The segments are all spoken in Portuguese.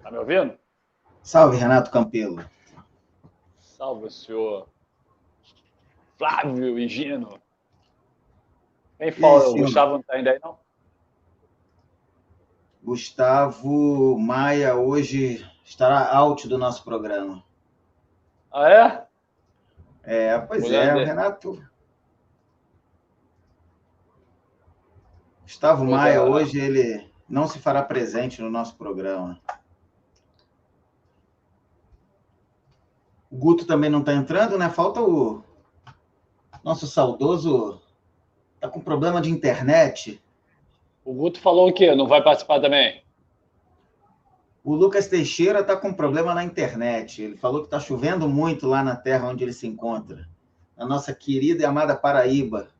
Tá me ouvindo? Salve, Renato Campelo. Salve, senhor Flávio Higino. Quem E aí, fala? O senhor? Gustavo não tá ainda aí, não? Gustavo Maia hoje estará out do nosso programa. Ah, é? Pois Mulher é, o dele. Renato. Gustavo Maia Esposa. hoje ele não se fará presente no nosso programa. O Guto também não está entrando, né? Falta o nosso saudoso. Tá com problema de internet. O Guto falou o quê? Não vai participar também? O Lucas Teixeira está com problema na internet. Ele falou que está chovendo muito lá na terra onde ele se encontra. Na nossa querida e amada Paraíba.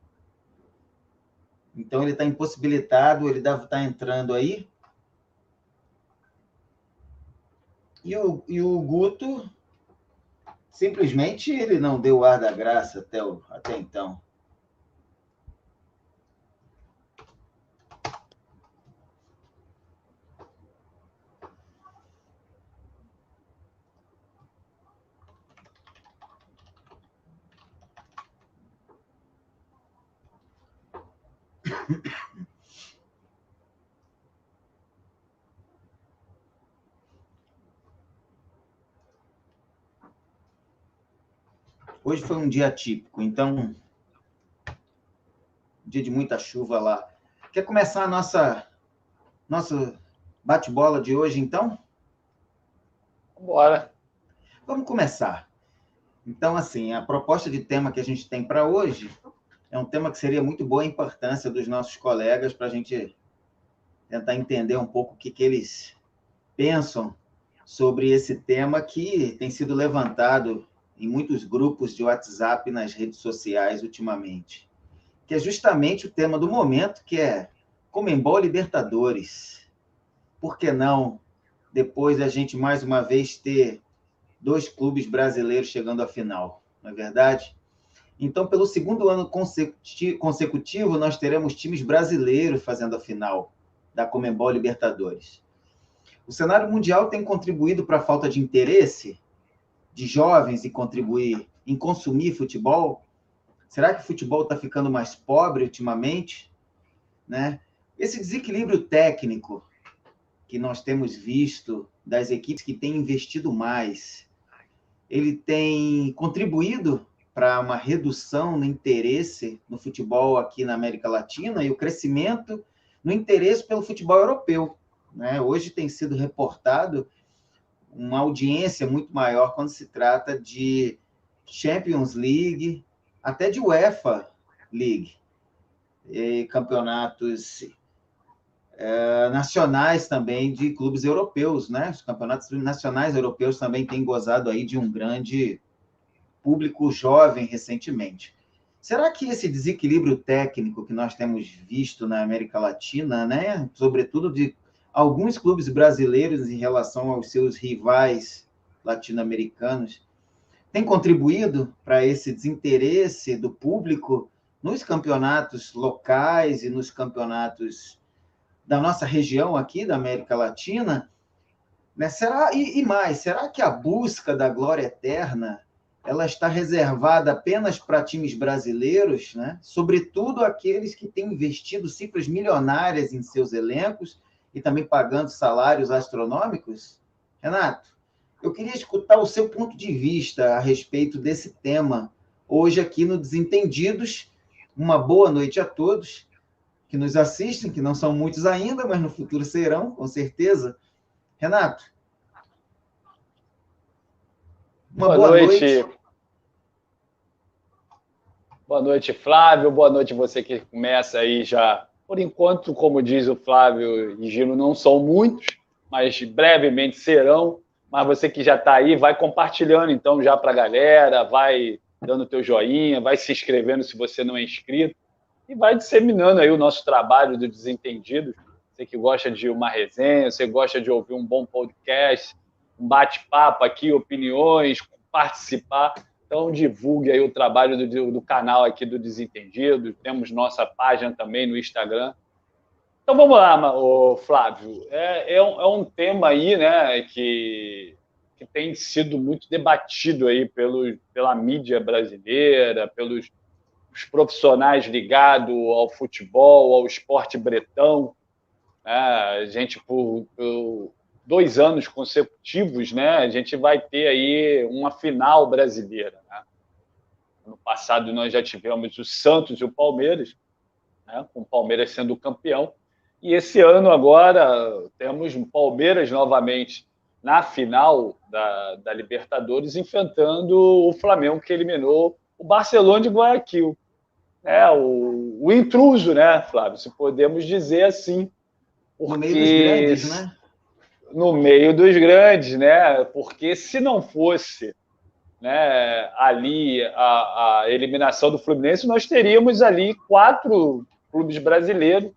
Então ele está impossibilitado, ele deve estar entrando aí. E o Guto, simplesmente, ele não deu o ar da graça até então. Hoje foi um dia atípico, então, um dia de muita chuva lá. Quer começar a nosso bate-bola de hoje, então? Bora. Vamos começar. Então, assim, a proposta de tema que a gente tem para hoje é um tema que seria muito boa a importância dos nossos colegas para a gente tentar entender um pouco o que eles pensam sobre esse tema que tem sido levantado em muitos grupos de WhatsApp nas redes sociais ultimamente, que é justamente o tema do momento, que é Conmebol Libertadores. Por que não, depois a gente mais uma vez ter dois clubes brasileiros chegando à final, não é verdade? Então, pelo segundo ano consecutivo, nós teremos times brasileiros fazendo a final da Conmebol Libertadores. O cenário mundial tem contribuído para a falta de interesse de jovens em contribuir, em consumir futebol? Será que o futebol está ficando mais pobre ultimamente? Né? Esse desequilíbrio técnico que nós temos visto das equipes que têm investido mais, ele tem contribuído para uma redução no interesse no futebol aqui na América Latina e o crescimento no interesse pelo futebol europeu. Né? Hoje tem sido reportado uma audiência muito maior quando se trata de Champions League, até de UEFA League, e campeonatos nacionais também de clubes europeus, né? Os campeonatos nacionais europeus também têm gozado aí de um grande público jovem recentemente. Será que esse desequilíbrio técnico que nós temos visto na América Latina, né, sobretudo de alguns clubes brasileiros em relação aos seus rivais latino-americanos, tem contribuído para esse desinteresse do público nos campeonatos locais e nos campeonatos da nossa região aqui, da América Latina? Né? Será que a busca da glória eterna ela está reservada apenas para times brasileiros, né? Sobretudo aqueles que têm investido cifras milionárias em seus elencos e também pagando salários astronômicos? Renato, eu queria escutar o seu ponto de vista a respeito desse tema hoje aqui no Desentendidos. Uma boa noite a todos que nos assistem, que não são muitos ainda, mas no futuro serão, com certeza. Renato, uma Boa boa noite. noite. Boa noite, Flávio. Boa noite você que começa aí já. Por enquanto, como diz o Flávio e Gino, não são muitos, mas brevemente serão. Mas você que já está aí, vai compartilhando então já para a galera, vai dando teu joinha, vai se inscrevendo se você não é inscrito e vai disseminando aí o nosso trabalho do Desentendidos. Você que gosta de uma resenha, você gosta de ouvir um bom podcast, um bate-papo aqui, opiniões, participar. Então, divulgue aí o trabalho do canal aqui do Desentendido. Temos nossa página também no Instagram. Então vamos lá, Flávio. É um tema aí, né, que tem sido muito debatido aí pela mídia brasileira, pelos os profissionais ligados ao futebol, ao esporte bretão. Né? A gente, por 2 anos consecutivos, né, a gente vai ter aí uma final brasileira. Né? No passado, nós já tivemos o Santos e o Palmeiras, né, com o Palmeiras sendo campeão. E esse ano, agora, temos o Palmeiras novamente na final da Libertadores, enfrentando o Flamengo, que eliminou o Barcelona de Guayaquil. O intruso, né, Flávio? Se podemos dizer assim. No meio dos grandes, né? No meio dos grandes, né? Porque se não fosse, né, ali a eliminação do Fluminense, nós teríamos ali 4 clubes brasileiros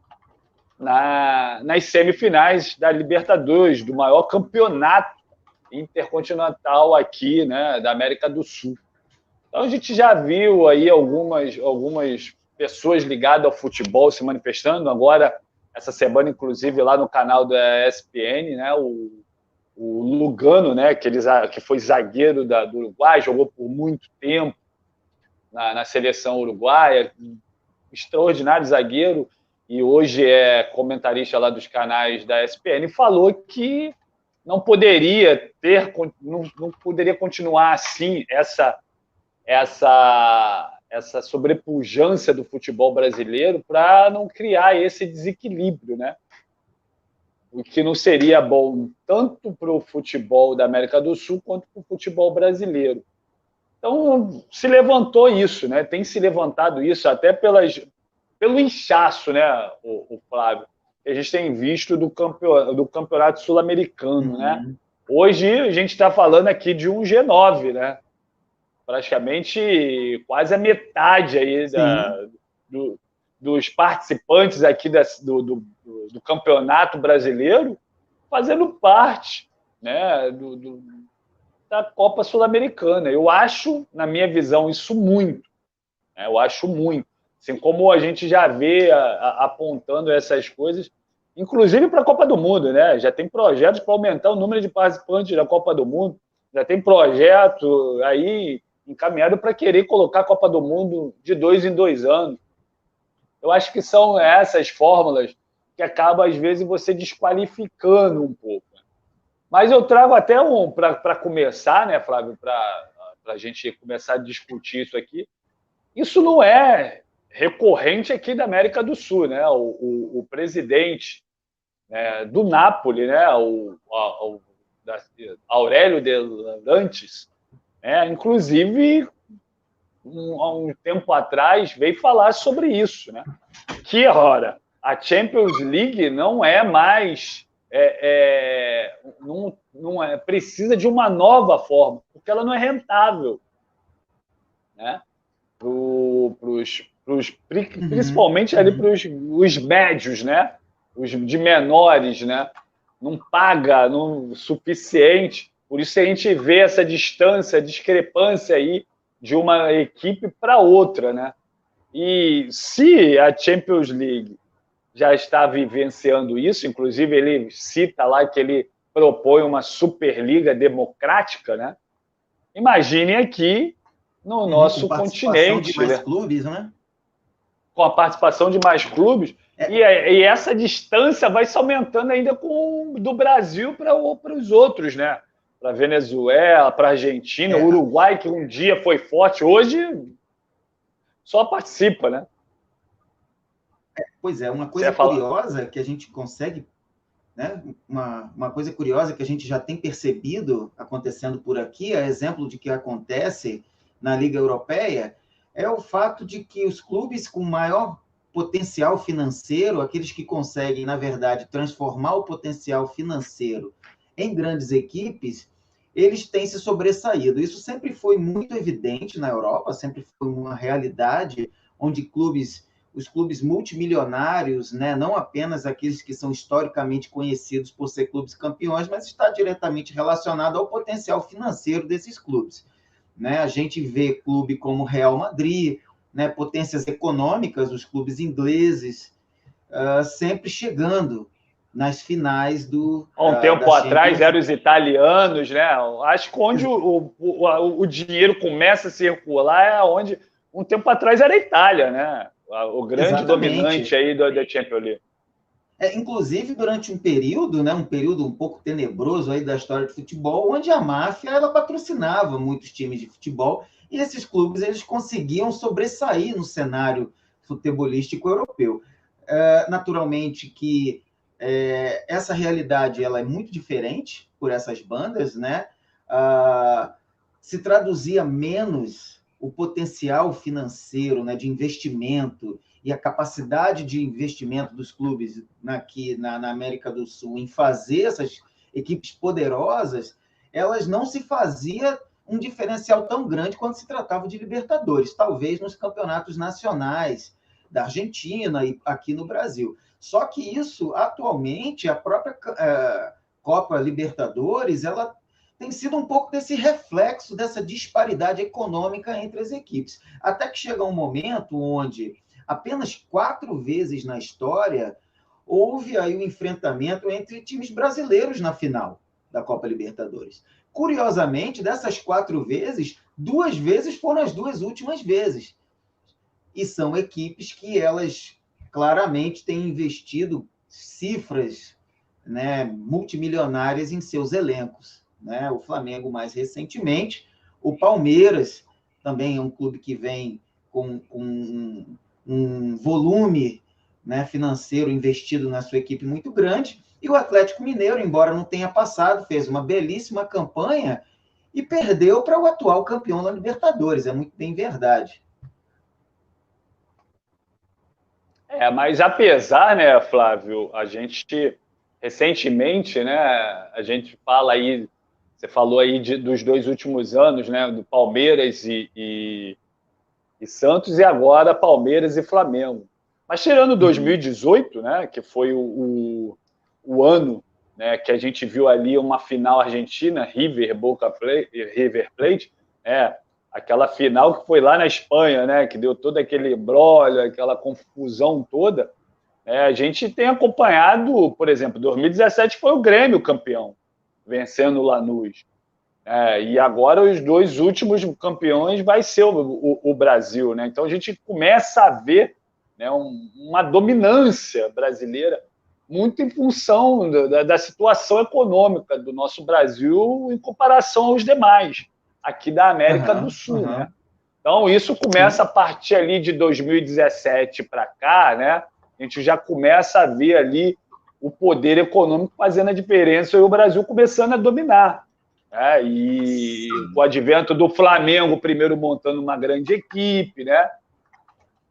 nas semifinais da Libertadores, do maior campeonato intercontinental aqui, né, da América do Sul. Então a gente já viu aí algumas pessoas ligadas ao futebol se manifestando. Agora, essa semana, inclusive, lá no canal da ESPN, né, o Lugano, né, que foi zagueiro do Uruguai, jogou por muito tempo na seleção uruguaia, extraordinário zagueiro, e hoje é comentarista lá dos canais da ESPN, falou que não poderia continuar assim essa sobrepujança do futebol brasileiro para não criar esse desequilíbrio, né? O que não seria bom tanto para o futebol da América do Sul quanto para o futebol brasileiro. Então, se levantou isso, né? Tem se levantado isso até pelo inchaço, né, o Flávio, que a gente tem visto do campeonato sul-americano, né? Hoje a gente está falando aqui de um G9, né? Praticamente quase a metade aí dos participantes aqui do campeonato brasileiro fazendo parte, né, da Copa Sul-Americana. Eu acho, na minha visão, isso muito. Né? Eu acho muito. Assim como a gente já vê apontando essas coisas, inclusive para a Copa do Mundo, né? Já tem projetos para aumentar o número de participantes da Copa do Mundo, já tem projeto aí encaminhado para querer colocar a Copa do Mundo de 2 em 2 anos. Eu acho que são essas fórmulas que acabam, às vezes, você desqualificando um pouco. Mas eu trago até para começar, né, Flávio, para a gente começar a discutir isso aqui. Isso não é recorrente aqui da América do Sul, né? O presidente, né, do Napoli, né, Aurélio de Laurentiis, né, inclusive, há um tempo atrás, veio falar sobre isso, né? Que, ora, a Champions League não é mais... precisa de uma nova forma, porque ela não é rentável, né? Principalmente ali para os médios, né? Os de menores, né? Não paga o suficiente. Por isso a gente vê essa distância, discrepância aí de uma equipe para outra, né? E se a Champions League já está vivenciando isso, inclusive ele cita lá que ele propõe uma Superliga democrática, né? Imagine aqui no nosso continente, com a participação de mais clubes, né? Com a participação de mais clubes, e essa distância vai se aumentando ainda do Brasil para os outros, né? Para a Venezuela, para a Argentina, o Uruguai, que um dia foi forte, hoje só participa, né? Pois é, uma coisa curiosa que a gente consegue, né? Uma coisa curiosa que a gente já tem percebido acontecendo por aqui, é exemplo de que acontece na Liga Europeia, é o fato de que os clubes com maior potencial financeiro, aqueles que conseguem, na verdade, transformar o potencial financeiro em grandes equipes, eles têm se sobressaído. Isso sempre foi muito evidente na Europa, sempre foi uma realidade onde os clubes multimilionários, né, não apenas aqueles que são historicamente conhecidos por ser clubes campeões, mas está diretamente relacionado ao potencial financeiro desses clubes. Né? A gente vê clube como Real Madrid, né, potências econômicas, os clubes ingleses, sempre chegando nas finais Há um tempo atrás eram os italianos, né? Acho que onde o dinheiro começa a circular é onde, um tempo atrás, era a Itália, né? O grande dominante aí da Champions League. Inclusive, durante um período, né, um período um pouco tenebroso aí da história do futebol, onde a máfia ela patrocinava muitos times de futebol e esses clubes eles conseguiam sobressair no cenário futebolístico europeu. Naturalmente que essa realidade ela é muito diferente por essas bandas, né? Se traduzia menos o potencial financeiro, né, de investimento e a capacidade de investimento dos clubes aqui na América do Sul em fazer essas equipes poderosas, elas não se fazia um diferencial tão grande quando se tratava de Libertadores, talvez nos campeonatos nacionais da Argentina e aqui no Brasil. Só que isso, atualmente, a própria Copa Libertadores, ela tem sido um pouco desse reflexo dessa disparidade econômica entre as equipes. Até que chega um momento onde apenas 4 vezes na história houve aí um enfrentamento entre times brasileiros na final da Copa Libertadores. Curiosamente, dessas 4 vezes, 2 vezes foram as 2 últimas vezes. E são equipes que elas claramente têm investido cifras, né, multimilionárias em seus elencos. Né? O Flamengo mais recentemente, o Palmeiras também é um clube que vem com um volume, né, financeiro investido na sua equipe muito grande, e o Atlético Mineiro, embora não tenha passado, fez uma belíssima campanha e perdeu para o atual campeão da Libertadores, é muito bem verdade. Mas apesar, né, Flávio, a gente recentemente, né, a gente fala aí, você falou aí dos 2 últimos anos, né, do Palmeiras e Santos, e agora Palmeiras e Flamengo. Mas tirando 2018, né, que foi o ano, né, que a gente viu ali uma final argentina, River Plate, aquela final que foi lá na Espanha, né, que deu todo aquele embrolho, aquela confusão toda, a gente tem acompanhado, por exemplo, 2017 foi o Grêmio campeão, vencendo o Lanús. E agora os 2 últimos campeões vai ser o Brasil, né? Então a gente começa a ver, né, uma dominância brasileira muito em função da situação econômica do nosso Brasil em comparação aos demais aqui da América do Sul, né? Então isso começa a partir ali de 2017 para cá, né? A gente já começa a ver ali o poder econômico fazendo a diferença e o Brasil começando a dominar. E com o advento do Flamengo, primeiro montando uma grande equipe, né?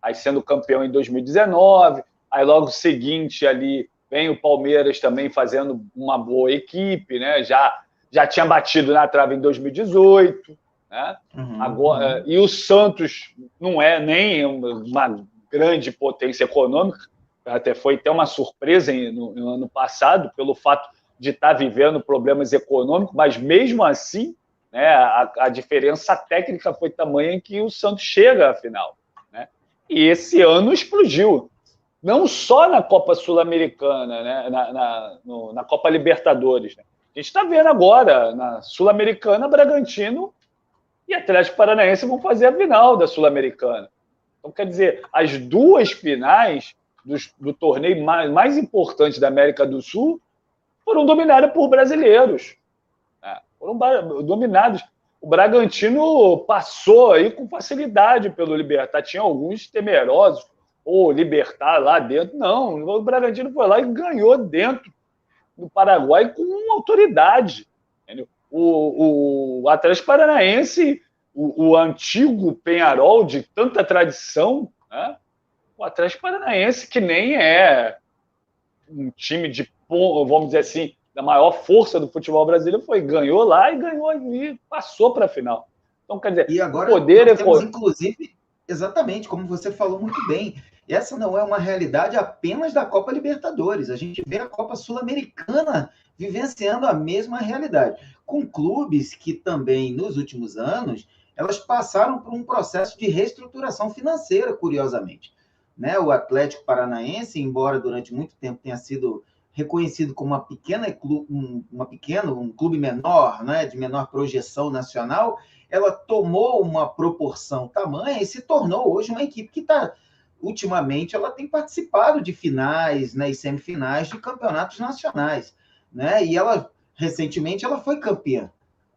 Aí sendo campeão em 2019, aí logo seguinte ali vem o Palmeiras também fazendo uma boa equipe, né? Já tinha batido na trave em 2018, né? Agora, e o Santos não é nem uma grande potência econômica, até foi até uma surpresa no ano passado, pelo fato de estar vivendo problemas econômicos, mas mesmo assim, né, a diferença técnica foi tamanha que o Santos chega à final. Né? E esse ano explodiu. Não só na Copa Sul-Americana, né, na Copa Libertadores. Né? A gente está vendo agora, na Sul-Americana, Bragantino e Atlético Paranaense vão fazer a final da Sul-Americana. Então, quer dizer, as 2 finais do torneio mais importante da América do Sul foram dominadas por brasileiros. Né? Foram dominados. O Bragantino passou aí com facilidade pelo Libertad. Tinha alguns temerosos, ou Libertad lá dentro. Não, o Bragantino foi lá e ganhou dentro do Paraguai com autoridade. Entendeu? O Atlético Paranaense, o antigo Peñarol de tanta tradição, né? O Atlético Paranaense, que nem é um time de, vamos dizer assim, da maior força do futebol brasileiro, ganhou lá e passou para a final. Então, quer dizer, e agora o poder temos, inclusive, exatamente, como você falou muito bem, essa não é uma realidade apenas da Copa Libertadores. A gente vê a Copa Sul-Americana vivenciando a mesma realidade, com clubes que também, nos últimos anos, elas passaram por um processo de reestruturação financeira, curiosamente. né? O Atlético Paranaense, embora durante muito tempo tenha sido reconhecido como um clube menor, né? De menor projeção nacional, ela tomou uma proporção tamanha e se tornou hoje uma equipe que está, ultimamente, ela tem participado de finais, né, e semifinais de campeonatos nacionais, né? E ela, recentemente, ela foi campeã,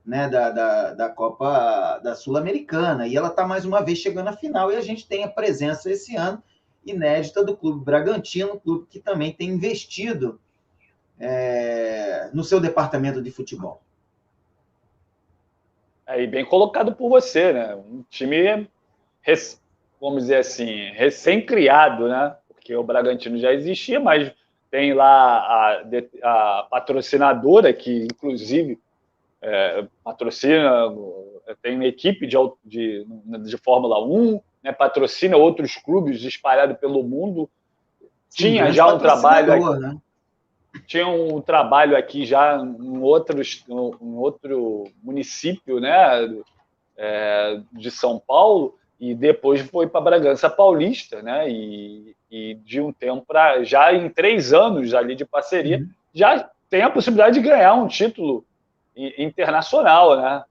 né, da Copa da Sul-Americana, e ela está mais uma vez chegando à final, e a gente tem a presença esse ano inédita do Clube Bragantino, um clube que também tem investido no seu departamento de futebol. E bem colocado por você, né? Um time, vamos dizer assim, recém-criado, né? Porque o Bragantino já existia, mas tem lá a patrocinadora que, inclusive, patrocina, tem uma equipe de Fórmula 1, né? Patrocina outros clubes espalhados pelo mundo. Sim, tinha já um trabalho aqui, né? Tinha um trabalho aqui já em outro município, né, de São Paulo, e depois foi para Bragança Paulista, né, e de um tempo para já em 3 anos ali de parceria, já tem a possibilidade de ganhar um título internacional, né,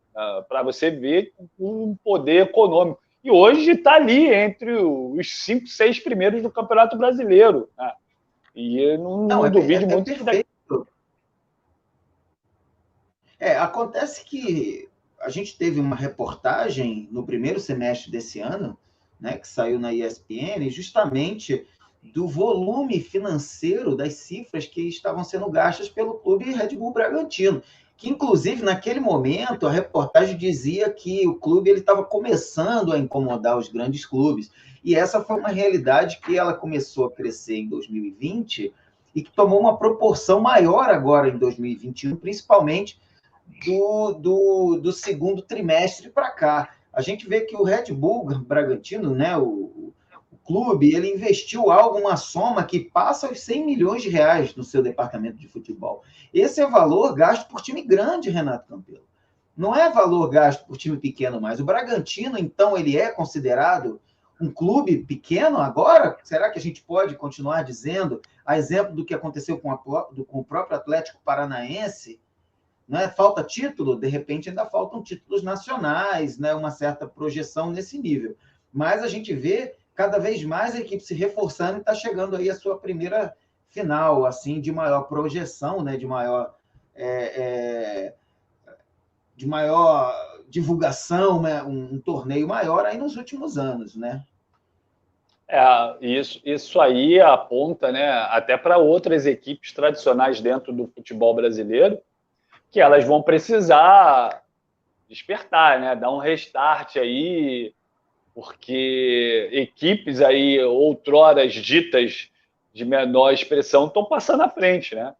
para você ver o poder econômico. E hoje está ali entre os 5, 6 primeiros do Campeonato Brasileiro, né? E eu não duvide muito perfeito. Acontece que a gente teve uma reportagem no primeiro semestre desse ano, né, que saiu na ESPN, justamente do volume financeiro das cifras que estavam sendo gastas pelo clube Red Bull Bragantino, que inclusive naquele momento a reportagem dizia que o clube estava começando a incomodar os grandes clubes, e essa foi uma realidade que ela começou a crescer em 2020 e que tomou uma proporção maior agora em 2021, principalmente do segundo trimestre para cá. A gente vê que o Red Bull Bragantino, né, o clube, ele investiu uma soma que passa os 100 milhões de reais no seu departamento de futebol. Esse é valor gasto por time grande, Renato Campelo. Não é valor gasto por time pequeno mais. O Bragantino, então, ele é considerado um clube pequeno agora? Será que a gente pode continuar dizendo, a exemplo do que aconteceu com o próprio Atlético Paranaense? Não é? Falta título? De repente ainda faltam títulos nacionais, né? Uma certa projeção nesse nível. Mas a gente vê cada vez mais a equipe se reforçando e está chegando aí a sua primeira final, assim, de maior projeção, né? De maior divulgação, né? Um torneio maior aí nos últimos anos, né? Isso aí aponta, né, até para outras equipes tradicionais dentro do futebol brasileiro, que elas vão precisar despertar, né, dar um restart aí, porque equipes aí outroras ditas de menor expressão estão passando à frente, né?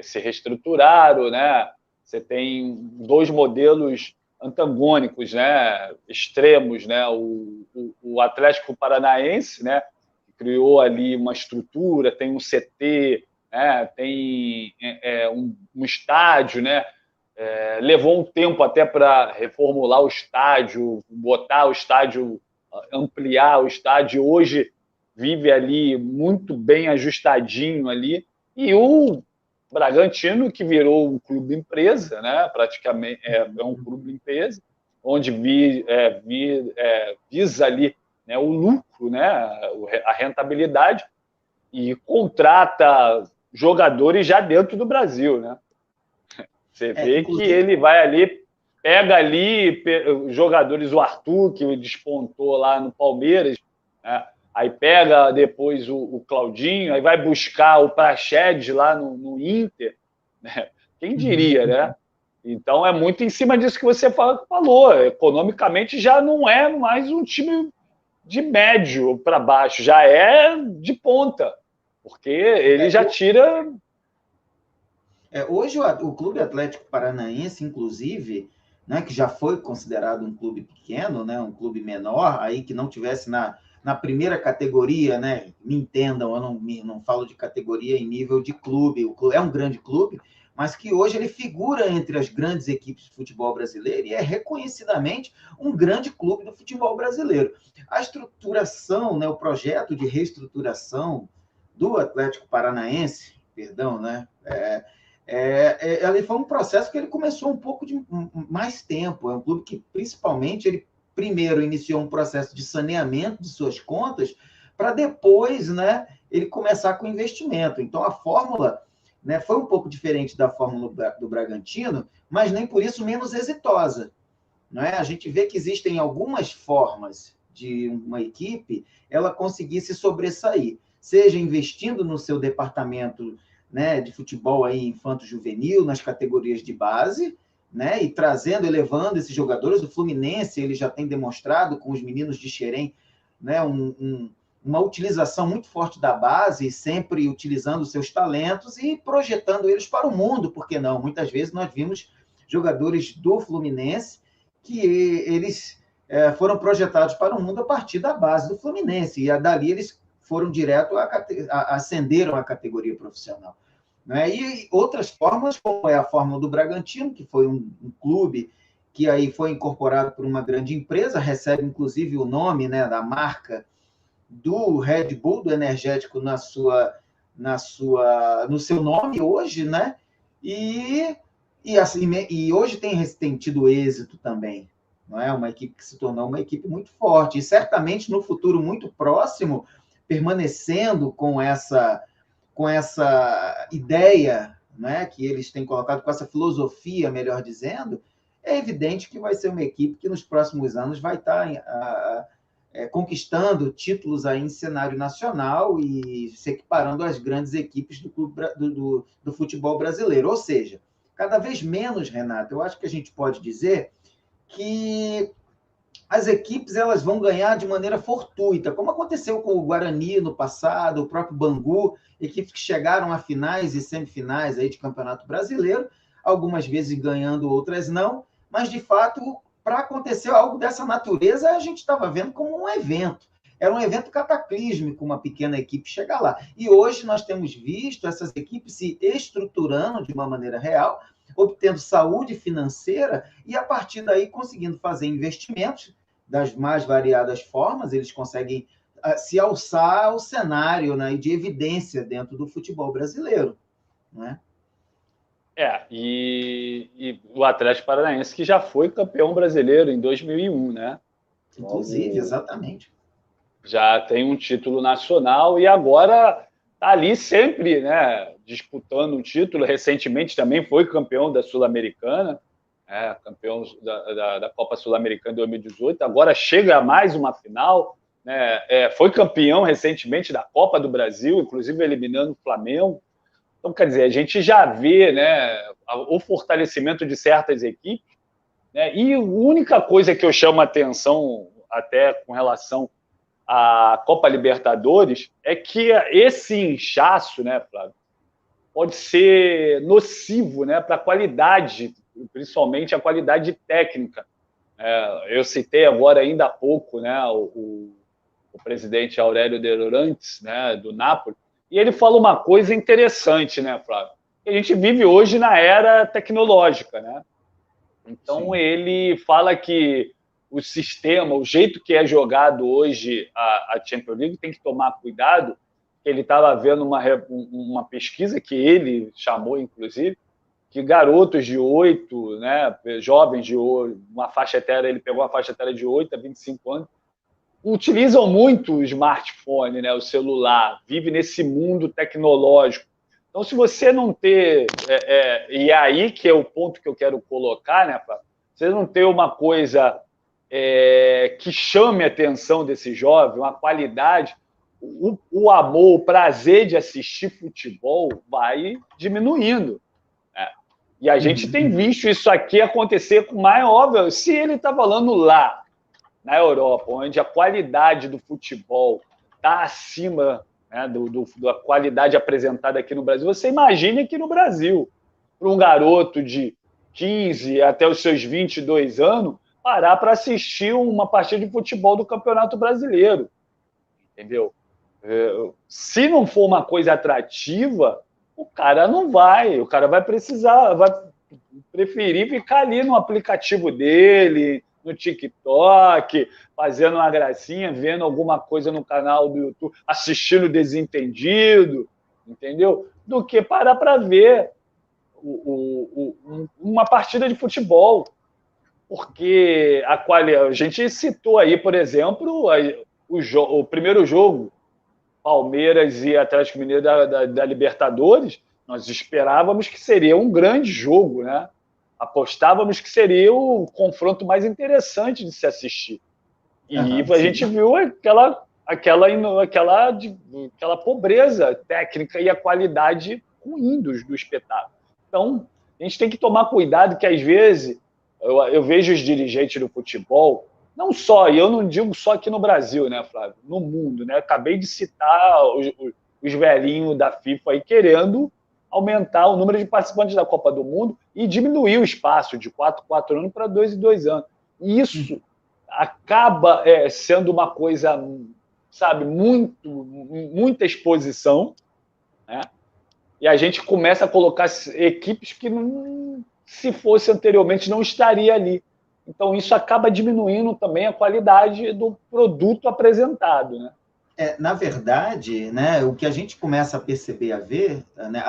Se reestruturaram, né? Você tem 2 modelos antagônicos, né? Extremos, né? O Atlético Paranaense, né? Que criou ali uma estrutura, tem um CT, né? Tem um estádio, né? Levou um tempo até para reformular o estádio, botar o estádio, ampliar o estádio. Hoje vive ali muito bem ajustadinho ali. E o Bragantino, que virou um clube empresa, né? Praticamente é um clube empresa, onde visa ali, né, o lucro, né, a rentabilidade, e contrata jogadores já dentro do Brasil, né? Você vê que ele vai ali, pega ali jogadores, o Arthur, que despontou lá no Palmeiras, né? Aí pega depois o Claudinho, aí vai buscar o Praxedes lá no Inter, né? Quem diria, né? Então é muito em cima disso que você falou. Economicamente já não é mais um time de médio para baixo, já é de ponta, porque ele já tira. Hoje o Clube Atlético Paranaense, inclusive, né, que já foi considerado um clube pequeno, né, um clube menor, aí que não tivesse na primeira categoria, né? Me entendam, eu não falo de categoria em nível de clube. O clube é um grande clube, mas que hoje ele figura entre as grandes equipes de futebol brasileiro e é reconhecidamente um grande clube do futebol brasileiro. A estruturação, né, o projeto de reestruturação do Atlético Paranaense, perdão, né, ele foi um processo que ele começou um pouco de mais tempo. É um clube que, principalmente, ele primeiro iniciou um processo de saneamento de suas contas para depois, né, ele começar com investimento. Então, a fórmula, né, foi um pouco diferente da fórmula do Bragantino, mas nem por isso menos exitosa. Não é? A gente vê que existem algumas formas de uma equipe ela conseguir se sobressair, seja investindo no seu departamento, né, de futebol aí infanto-juvenil, nas categorias de base, né, e trazendo, elevando esses jogadores. O Fluminense ele já tem demonstrado com os meninos de Xerém, né, uma utilização muito forte da base, sempre utilizando seus talentos e projetando eles para o mundo, por que não? Muitas vezes nós vimos jogadores do Fluminense que eles foram projetados para o mundo a partir da base do Fluminense, e dali eles foram direto ascenderam à categoria profissional. Né? E outras formas, como é a fórmula do Bragantino, que foi um clube que aí foi incorporado por uma grande empresa, recebe inclusive o nome, né, da marca do Red Bull, do energético, no seu nome hoje, né? E hoje tem tido êxito também. Não é? Uma equipe que se tornou uma equipe muito forte. E certamente no futuro muito próximo, permanecendo com essa ideia, né, que eles têm colocado, com essa filosofia, melhor dizendo, é evidente que vai ser uma equipe que nos próximos anos vai estar conquistando títulos aí em cenário nacional e se equiparando às grandes equipes do futebol brasileiro. Ou seja, cada vez menos, Renato, eu acho que a gente pode dizer que as equipes elas vão ganhar de maneira fortuita, como aconteceu com o Guarani no passado, o próprio Bangu, equipes que chegaram a finais e semifinais aí de Campeonato Brasileiro, algumas vezes ganhando, outras não, mas, de fato, para acontecer algo dessa natureza, a gente estava vendo como um evento. Era um evento cataclísmico, uma pequena equipe chegar lá. E hoje nós temos visto essas equipes se estruturando de uma maneira real, obtendo saúde financeira e, a partir daí, conseguindo fazer investimentos das mais variadas formas. Eles conseguem se alçar ao cenário, né, de evidência dentro do futebol brasileiro. Né? E o Atlético Paranaense, que já foi campeão brasileiro em 2001, né? Inclusive, exatamente. Já tem um título nacional e agora está ali sempre, né, disputando um título. Recentemente também foi campeão da Sul-Americana, campeão da Copa Sul-Americana de 2018. Agora chega a mais uma final. Né? Foi campeão recentemente da Copa do Brasil, inclusive eliminando o Flamengo. Então, quer dizer, a gente já vê, né, o fortalecimento de certas equipes, né, e a única coisa que eu chamo a atenção, até com relação à Copa Libertadores, é que esse inchaço, né, Flávio, pode ser nocivo, né, para a qualidade, principalmente a qualidade técnica. Eu citei agora, ainda há pouco, né, o presidente Aurélio De Laurentiis, né, do Napoli, e ele fala uma coisa interessante, né, Flávio? A gente vive hoje na era tecnológica, né? Então, sim, ele fala que o sistema, o jeito que é jogado hoje a Champions League, tem que tomar cuidado. Ele estava vendo uma pesquisa que ele chamou, inclusive, que garotos de 8, né, jovens de uma faixa etária, ele pegou uma faixa etária de 8 a 25 anos, utilizam muito o smartphone, né, o celular, vive nesse mundo tecnológico. Então, se você não ter... e é aí que é o ponto que eu quero colocar, né, Fábio? Você não ter uma coisa que chame a atenção desse jovem, uma qualidade, o amor, o prazer de assistir futebol vai diminuindo. Né? E a gente tem visto isso aqui acontecer com mais óbvio. Se ele está falando lá, na Europa, onde a qualidade do futebol está acima, né, da qualidade apresentada aqui no Brasil, você imagine aqui no Brasil, para um garoto de 15 até os seus 22 anos, parar para assistir uma partida de futebol do Campeonato Brasileiro. Entendeu? Se não for uma coisa atrativa, o cara não vai, o cara vai precisar, vai preferir ficar ali no aplicativo dele, no TikTok, fazendo uma gracinha, vendo alguma coisa no canal do YouTube, assistindo Desentendido, entendeu? Do que parar para ver uma partida de futebol. Porque a gente citou aí, por exemplo, o primeiro jogo, Palmeiras e Atlético Mineiro da Libertadores, nós esperávamos que seria um grande jogo, né? Apostávamos que seria o confronto mais interessante de se assistir. E a gente viu aquela pobreza técnica e a qualidade ruim do espetáculo. Então, a gente tem que tomar cuidado que, às vezes, eu vejo os dirigentes do futebol, não só, e eu não digo só aqui no Brasil, né, Flávio? No mundo, né? Acabei de citar os velhinhos da FIFA aí querendo aumentar o número de participantes da Copa do Mundo e diminuir o espaço de 4 anos para 2 em 2 anos. E isso acaba sendo uma coisa, sabe, muita exposição, né? E a gente começa a colocar equipes que, se fosse anteriormente, não estaria ali. Então, isso acaba diminuindo também a qualidade do produto apresentado, né? Na verdade, né, o que a gente começa a perceber, a ver, né,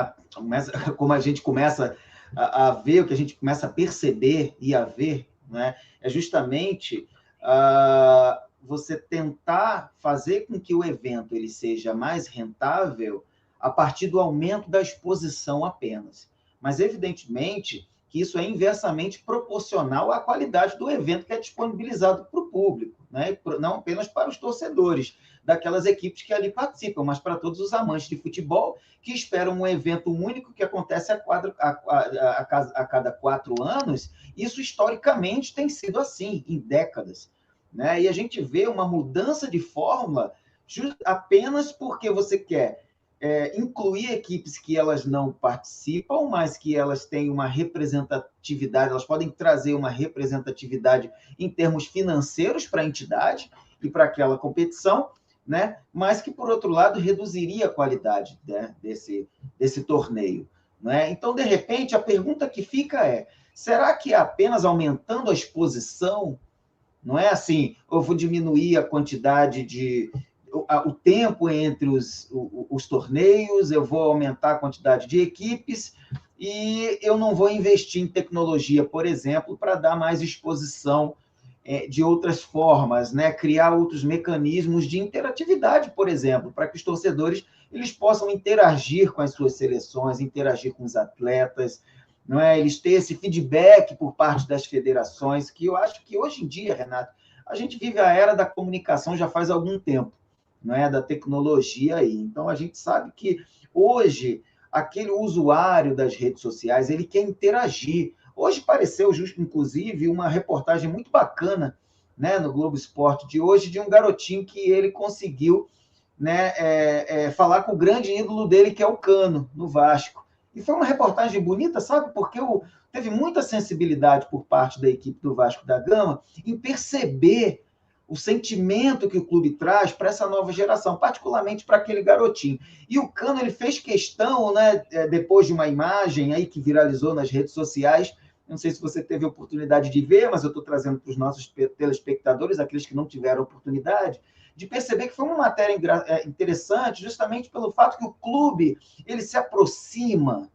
como a gente começa a ver, o que a gente começa a perceber e a ver, né, é justamente você tentar fazer com que o evento ele seja mais rentável a partir do aumento da exposição apenas. Mas, evidentemente, que isso é inversamente proporcional à qualidade do evento que é disponibilizado para o público, né? Não apenas para os torcedores daquelas equipes que ali participam, mas para todos os amantes de futebol que esperam um evento único que acontece a cada 4 anos. Isso, historicamente, tem sido assim, em décadas, né? E a gente vê uma mudança de fórmula apenas porque você quer incluir equipes que elas não participam, mas que elas têm uma representatividade, elas podem trazer uma representatividade em termos financeiros para a entidade e para aquela competição, né? Mas que, por outro lado, reduziria a qualidade, né, desse torneio, né? Então, de repente, a pergunta que fica é: será que apenas aumentando a exposição, não é assim, eu vou diminuir a quantidade o tempo entre os torneios, eu vou aumentar a quantidade de equipes e eu não vou investir em tecnologia, por exemplo, para dar mais exposição de outras formas, né? Criar outros mecanismos de interatividade, por exemplo, para que os torcedores eles possam interagir com as suas seleções, interagir com os atletas, não é? Eles terem esse feedback por parte das federações, que eu acho que hoje em dia, Renato, a gente vive a era da comunicação já faz algum tempo, não é, da tecnologia aí. Então, a gente sabe que hoje, aquele usuário das redes sociais, ele quer interagir. Hoje apareceu, inclusive, uma reportagem muito bacana, né, no Globo Esporte de hoje, de um garotinho que ele conseguiu, né, falar com o grande ídolo dele, que é o Cano, no Vasco. E foi uma reportagem bonita, sabe? Porque teve muita sensibilidade por parte da equipe do Vasco da Gama em perceber o sentimento que o clube traz para essa nova geração, particularmente para aquele garotinho. E o Cano, ele fez questão, né, depois de uma imagem aí que viralizou nas redes sociais, não sei se você teve a oportunidade de ver, mas eu estou trazendo para os nossos telespectadores, aqueles que não tiveram oportunidade, de perceber que foi uma matéria interessante, justamente pelo fato que o clube ele se aproxima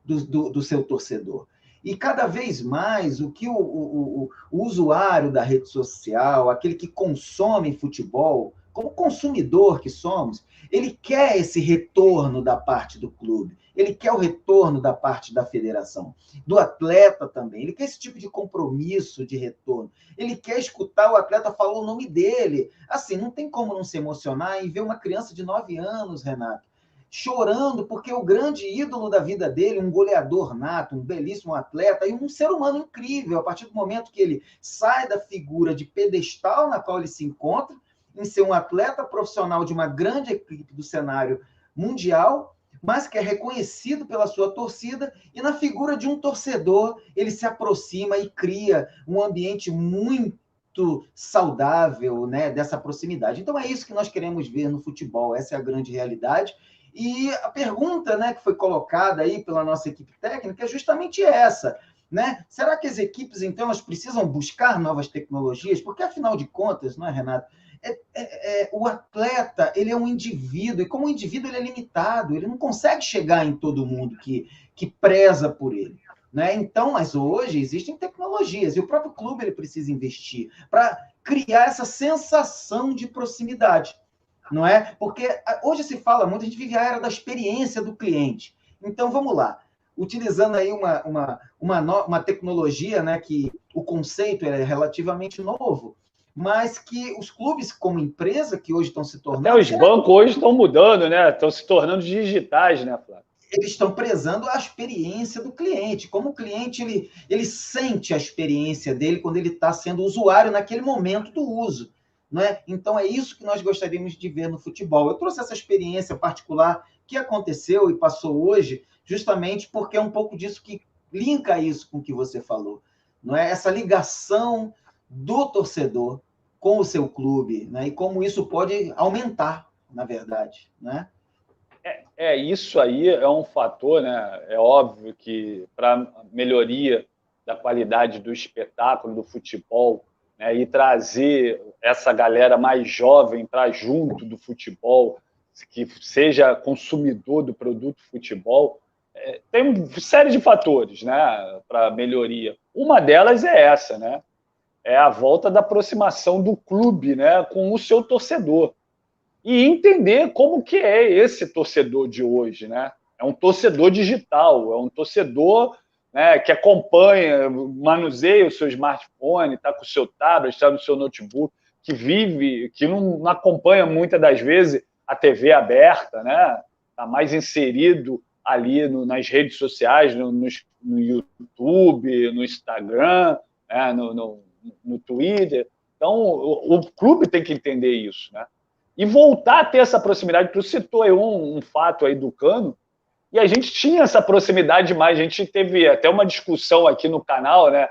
do seu torcedor. E cada vez mais o que o usuário da rede social, aquele que consome futebol, como consumidor que somos, ele quer esse retorno da parte do clube, ele quer o retorno da parte da federação, do atleta também, ele quer esse tipo de compromisso de retorno, ele quer escutar o atleta falar o nome dele. Assim, não tem como não se emocionar em ver uma criança de 9 anos, Renato, chorando porque o grande ídolo da vida dele, um goleador nato, um belíssimo atleta e um ser humano incrível, a partir do momento que ele sai da figura de pedestal na qual ele se encontra, em ser um atleta profissional de uma grande equipe do cenário mundial, mas que é reconhecido pela sua torcida, e na figura de um torcedor, ele se aproxima e cria um ambiente muito saudável, né, dessa proximidade. Então é isso que nós queremos ver no futebol, essa é a grande realidade. E a pergunta, né, que foi colocada aí pela nossa equipe técnica é justamente essa, né? Será que as equipes, então, elas precisam buscar novas tecnologias? Porque, afinal de contas, não é, Renato? O atleta, ele é um indivíduo, e como indivíduo ele é limitado, ele não consegue chegar em todo mundo que preza por ele. Né? Então, mas hoje existem tecnologias, e o próprio clube ele precisa investir para criar essa sensação de proximidade. Não é? Porque hoje se fala muito, a gente vive a era da experiência do cliente. Então, vamos lá. Utilizando aí uma tecnologia, né, que o conceito é relativamente novo, mas que os clubes, como empresa, que hoje estão se tornando... Até os bancos hoje estão mudando, né? Estão se tornando digitais, né, Flávio? Eles estão prezando a experiência do cliente. Como o cliente ele sente a experiência dele quando ele está sendo usuário naquele momento do uso. Não é? Então, é isso que nós gostaríamos de ver no futebol. Eu trouxe essa experiência particular que aconteceu e passou hoje, justamente porque é um pouco disso que linka isso com o que você falou. Não é? Essa ligação do torcedor com o seu clube, né? E como isso pode aumentar, na verdade. Né? Isso aí é um fator, né? É óbvio que para melhoria da qualidade do espetáculo, do futebol, né? E trazer essa galera mais jovem para junto do futebol, que seja consumidor do produto futebol, tem uma série de fatores, né? Para melhoria. Uma delas é essa, né? É a volta da aproximação do clube, né? Com o seu torcedor. E entender como que é esse torcedor de hoje, né? É um torcedor digital, é um torcedor, né, que acompanha, manuseia o seu smartphone, está com o seu tablet, está no seu notebook, que vive, que não acompanha muitas das vezes a TV aberta, né? Está mais inserido ali nas redes sociais, no YouTube, no Instagram, né, no Twitter. Então, o clube tem que entender isso, né? E voltar a ter essa proximidade. Tu citou aí um fato aí do Cano, e a gente tinha essa proximidade demais. A gente teve até uma discussão aqui no canal, né?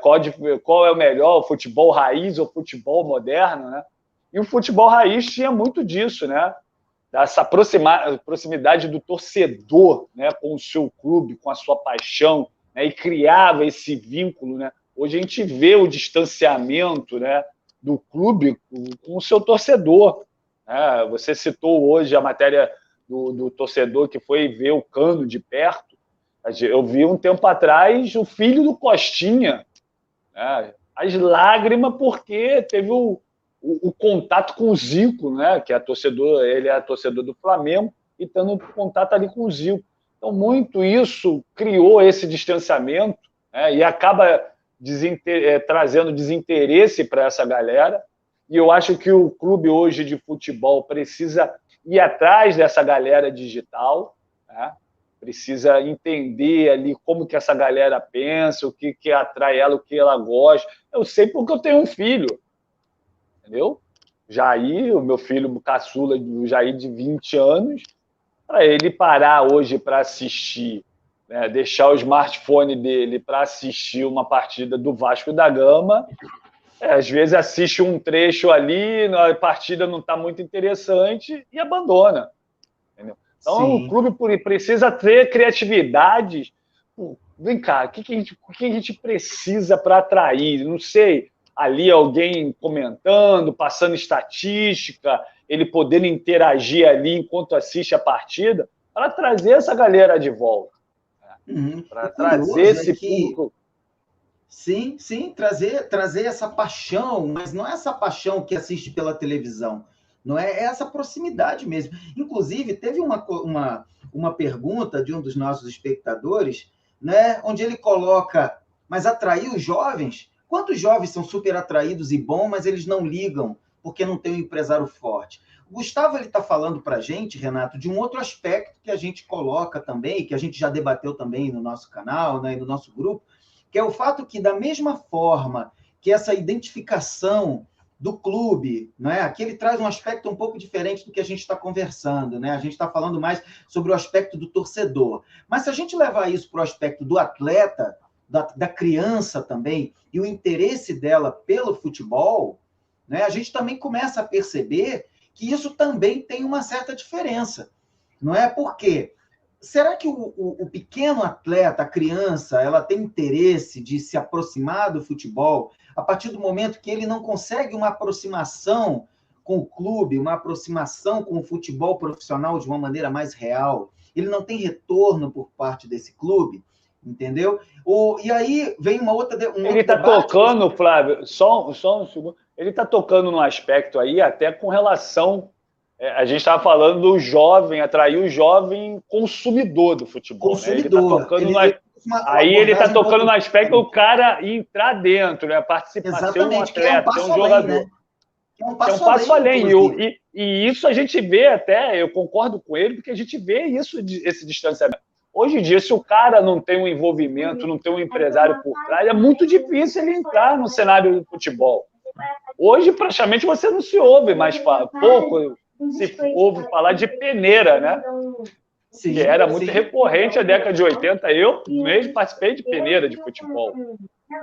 Qual é o melhor, o futebol raiz ou o futebol moderno, né? E o futebol raiz tinha muito disso, né? Dessa proximidade do torcedor, né? Com o seu clube, com a sua paixão, né? E criava esse vínculo, né? Hoje a gente vê o distanciamento, né? Do clube com o seu torcedor. Você citou hoje a matéria do torcedor que foi ver o Cano de perto. Eu vi um tempo atrás o filho do Costinha, né? As lágrimas porque teve o contato com o Zico, né? Que ele é torcedor do Flamengo e tendo contato ali com o Zico. Então, muito isso criou esse distanciamento, né? E acaba trazendo desinteresse para essa galera, e eu acho que o clube hoje de futebol precisa ir atrás dessa galera digital, né? Precisa entender ali como que essa galera pensa, o que atrai ela, o que ela gosta. Eu sei porque eu tenho um filho, entendeu? Jair, o meu filho caçula, o Jair de 20 anos, para ele parar hoje para assistir, né, deixar o smartphone dele para assistir uma partida do Vasco da Gama, às vezes assiste um trecho ali, a partida não está muito interessante e abandona. Entendeu? Então, sim, o clube precisa ter criatividade. Vem cá, o que a gente precisa para atrair? Não sei, ali alguém comentando, passando estatística, ele podendo interagir ali enquanto assiste a partida, para trazer essa galera de volta. Para trazer esse público. Sim, trazer essa paixão, mas não é essa paixão que assiste pela televisão, não é essa proximidade mesmo. Inclusive, teve uma pergunta de um dos nossos espectadores, né, onde ele coloca, mas atrair os jovens? Quantos jovens são super atraídos e bons, mas eles não ligam porque não tem um empresário forte? O Gustavo está falando para a gente, Renato, de um outro aspecto que a gente coloca também, que a gente já debateu também no nosso canal, né, no nosso grupo, que é o fato que, da mesma forma que essa identificação do clube, né, aqui ele traz um aspecto um pouco diferente do que a gente está conversando, né? A gente está falando mais sobre o aspecto do torcedor. Mas se a gente levar isso para o aspecto do atleta, da criança também, e o interesse dela pelo futebol, né, a gente também começa a perceber que isso também tem uma certa diferença. Não é? Por quê? Será que o pequeno atleta, a criança, ela tem interesse de se aproximar do futebol a partir do momento que ele não consegue uma aproximação com o clube, uma aproximação com o futebol profissional de uma maneira mais real? Ele não tem retorno por parte desse clube, entendeu? E aí vem uma outra... Ele está tocando, Flávio, só um segundo, ele está tocando num aspecto aí até com relação... a gente estava falando do jovem, atrair o jovem consumidor do futebol. Consumidor. Né? Ele está tocando no aspecto do cara entrar dentro, né? Participar, ser um atleta, ser um jogador. Né? É um passo além. E isso a gente vê até, eu concordo com ele, porque a gente vê esse distanciamento. Hoje em dia, se o cara não tem um envolvimento, não tem um empresário por trás, é muito difícil ele entrar no cenário do futebol. Hoje, praticamente, você não se ouve mais pouco se ouve falar de peneira, né? Sim, que era muito recorrente na década de 80. Eu mesmo participei de peneira de futebol.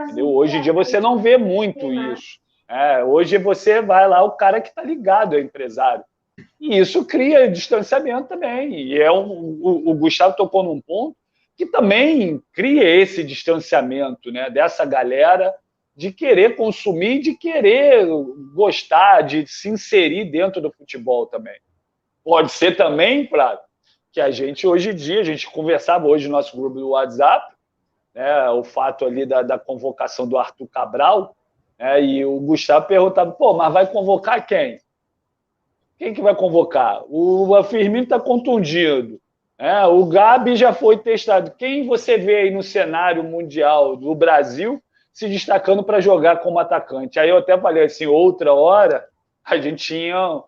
Entendeu? Hoje em dia você não vê muito isso. Hoje você vai lá, o cara que está ligado é empresário. E isso cria distanciamento também. E o Gustavo tocou num ponto que também cria esse distanciamento, né, dessa galera de querer consumir, de querer gostar, de se inserir dentro do futebol também. Pode ser também, Flávio, que a gente, hoje em dia, a gente conversava hoje no nosso grupo do WhatsApp, né, o fato ali da convocação do Arthur Cabral, né, e o Gustavo perguntava, mas vai convocar quem? Quem que vai convocar? O Firmino está contundido. O Gabi já foi testado. Quem você vê aí no cenário mundial do Brasil se destacando para jogar como atacante? Aí eu até falei assim, outra hora, a gente tinha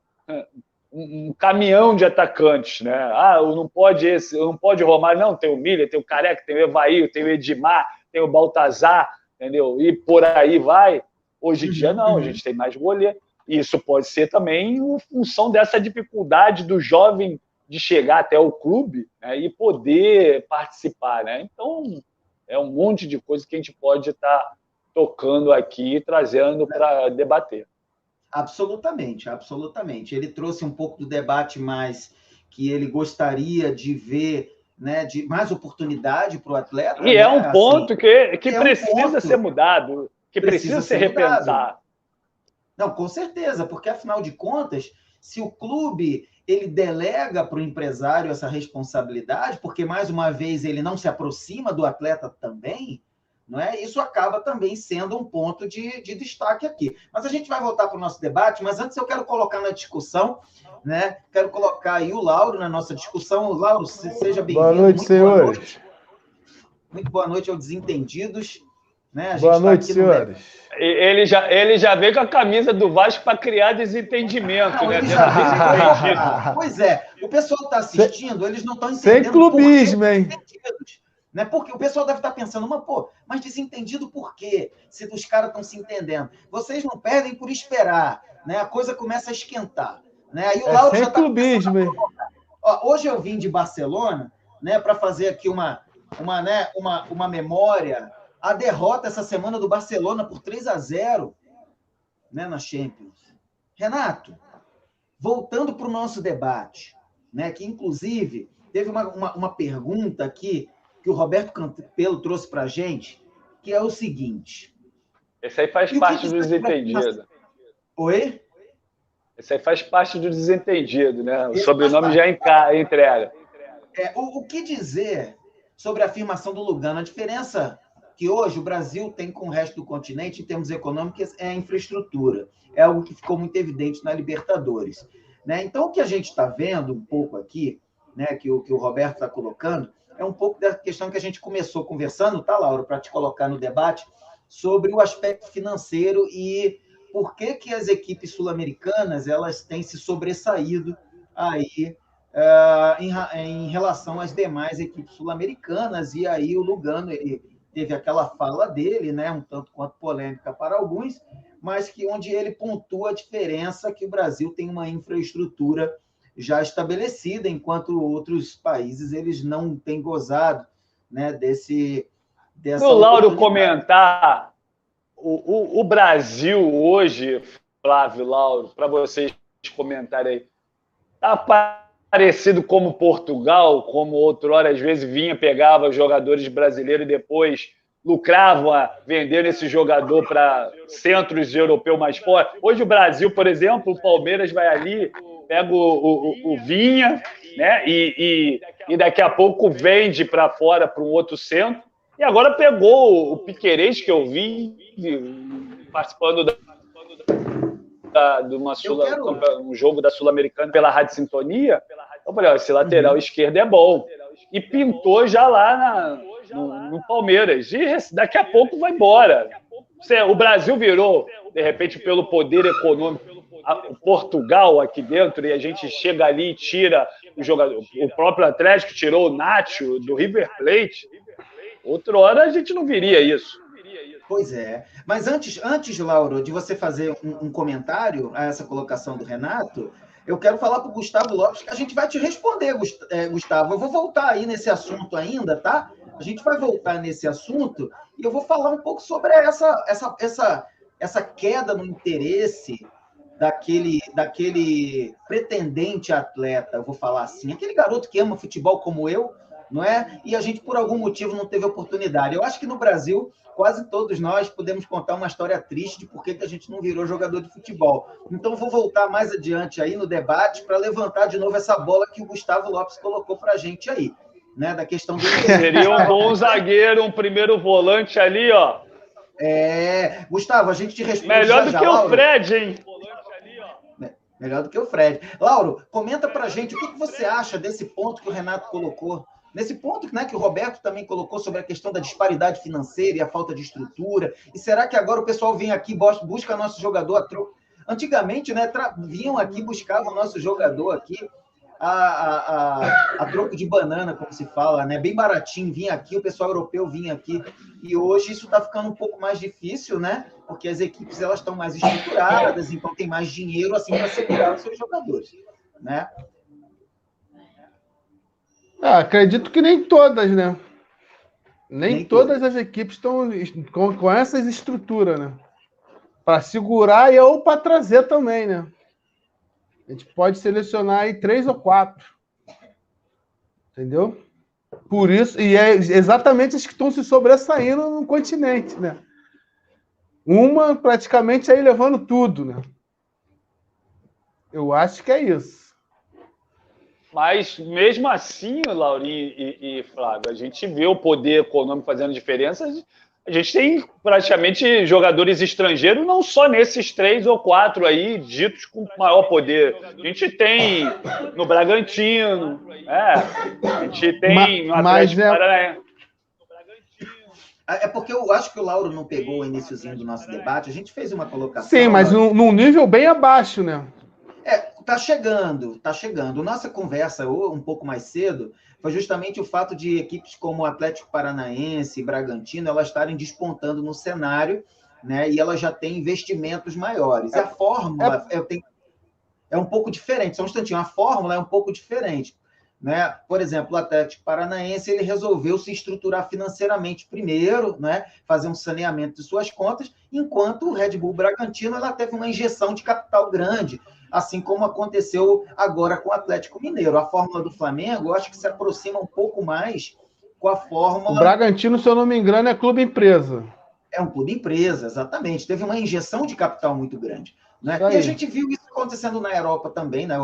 um caminhão de atacantes, né? Não pode Romário, não, tem o Miller, tem o Careca, tem o Evair, tem o Edmar, tem o Baltazar, entendeu? E por aí vai. Hoje em dia não, a gente tem mais goleiro. Isso pode ser também em função dessa dificuldade do jovem de chegar até o clube, né, e poder participar, né? Então, é um monte de coisa que a gente pode estar tocando aqui e trazendo para debater. Absolutamente, absolutamente. Ele trouxe um pouco do debate mais que ele gostaria de ver, né, de mais oportunidade para o atleta. E é um ponto que precisa ser mudado, que precisa ser repensado. Não, com certeza, porque, afinal de contas, se o clube ele delega para o empresário essa responsabilidade, porque, mais uma vez, ele não se aproxima do atleta também, não é? Isso acaba também sendo um ponto de destaque aqui. Mas a gente vai voltar para o nosso debate, mas antes eu quero colocar na discussão, né? Quero colocar aí o Lauro na nossa discussão. Lauro, seja bem-vindo. Boa noite, senhores. Muito boa noite ao Desentendidos. Né? Boa noite, senhores. Ele já veio com a camisa do Vasco para criar desentendimento, né? Pois é, o pessoal está assistindo, eles não estão entendendo. Sem clubismo, hein? Né? Porque o pessoal deve estar pensando, mas desentendido por quê? Se os caras estão se entendendo. Vocês não perdem por esperar, né? A coisa começa a esquentar. Né? Aí o Lauro sem já tá clubismo, hein? Hoje eu vim de Barcelona, né, para fazer aqui uma memória. A derrota essa semana do Barcelona por 3-0, né, na Champions. Renato, voltando para o nosso debate, né, que inclusive teve uma pergunta aqui que o Roberto Campelo trouxe para a gente, que é o seguinte. Esse aí faz parte do desentendido. Oi? Esse aí faz parte do desentendido, né? O sobrenome já entrega. O que dizer sobre a afirmação do Lugano? A diferença que hoje o Brasil tem com o resto do continente, em termos econômicos, é a infraestrutura. É algo que ficou muito evidente na Libertadores. Né? Então, o que a gente está vendo um pouco aqui, né, que o Roberto está colocando, é um pouco da questão que a gente começou conversando, tá, Laura, para te colocar no debate, sobre o aspecto financeiro e por que as equipes sul-americanas elas têm se sobressaído aí em relação às demais equipes sul-americanas. E aí o Lugano ele teve aquela fala dele, né, um tanto quanto polêmica para alguns, mas que onde ele pontua a diferença que o Brasil tem uma infraestrutura já estabelecida, enquanto outros países eles não têm gozado, né, dessa o Lauro comentar, o Brasil hoje, Flávio, Lauro, para vocês comentarem aí, está parecido como Portugal, como outrora, às vezes, pegava jogadores brasileiros e depois lucrava vendendo esse jogador para centros europeus mais fortes. Hoje o Brasil, por exemplo, o Palmeiras vai ali, pega o Vinha, né, e daqui a pouco vende para fora para um outro centro. E agora pegou o Piquerez, que eu vi participando de um jogo da Sul-Americana pela Rádio Sintonia. Eu falei, esse lateral esquerdo é bom. E pintou já lá no Palmeiras. E daqui a pouco vai embora. O Brasil virou, de repente, pelo poder econômico, o Portugal aqui dentro, e a gente chega ali e tira o jogador. O próprio Atlético tirou o Nacho do River Plate. Outra hora a gente não viria isso. Pois é. Mas antes, Lauro, de você fazer um comentário a essa colocação do Renato, eu quero falar para o Gustavo Lopes que a gente vai te responder, Gustavo. Eu vou voltar aí nesse assunto ainda, tá? A gente vai voltar nesse assunto e eu vou falar um pouco sobre essa queda no interesse daquele pretendente atleta, eu vou falar assim, aquele garoto que ama futebol como eu, não é? E a gente, por algum motivo, não teve oportunidade. Eu acho que no Brasil, quase todos nós podemos contar uma história triste de por que a gente não virou jogador de futebol. Então, vou voltar mais adiante aí no debate para levantar de novo essa bola que o Gustavo Lopes colocou para a gente aí, né? Da questão do... Seria um bom zagueiro, um primeiro volante ali, ó. Gustavo, a gente te responde melhor do que Lauro. o Fred, hein? Melhor do que o Fred. Lauro, comenta para a gente o que você acha desse ponto que o Renato colocou, nesse ponto, né, que o Roberto também colocou sobre a questão da disparidade financeira e a falta de estrutura. E será que agora o pessoal vem aqui e busca nosso jogador a troco? Antigamente, né, vinham aqui, buscavam o nosso jogador aqui a troco de banana, como se fala, né? Bem baratinho, vinha aqui, o pessoal europeu vinha aqui. E hoje isso está ficando um pouco mais difícil, né? Porque as equipes elas estão mais estruturadas, então tem mais dinheiro assim para segurar os seus jogadores, né? Acredito que nem todas, né? Nem todas as equipes estão com essas estruturas, né? Para segurar ou para trazer também, né? A gente pode selecionar aí 3 ou 4. Entendeu? Por isso, e é exatamente as que estão se sobressaindo no continente, né? Uma praticamente aí levando tudo, né? Eu acho que é isso. Mas, mesmo assim, Laurinho e Flávio, a gente vê o poder econômico fazendo diferença. A gente tem praticamente jogadores estrangeiros, não só nesses 3 ou 4 aí, ditos com maior poder. A gente tem no Bragantino, a gente tem no Atlético Paranaense. É porque eu acho que o Lauro não pegou o iniciozinho do nosso debate. A gente fez uma colocação... Sim, mas num nível bem abaixo, né? Tá chegando. Nossa conversa um pouco mais cedo foi justamente o fato de equipes como o Atlético Paranaense e Bragantino elas estarem despontando no cenário, né? E elas já têm investimentos maiores. A fórmula é um pouco diferente. Só um instantinho. A fórmula é um pouco diferente, né? Por exemplo, o Atlético Paranaense ele resolveu se estruturar financeiramente primeiro, né? Fazer um saneamento de suas contas, enquanto o Red Bull Bragantino ela teve uma injeção de capital grande, assim como aconteceu agora com o Atlético Mineiro. A fórmula do Flamengo, eu acho que se aproxima um pouco mais com a fórmula... O Bragantino, se eu não me engano, é clube empresa. É um clube empresa, exatamente. Teve uma injeção de capital muito grande, né? E a gente viu isso acontecendo na Europa também, né?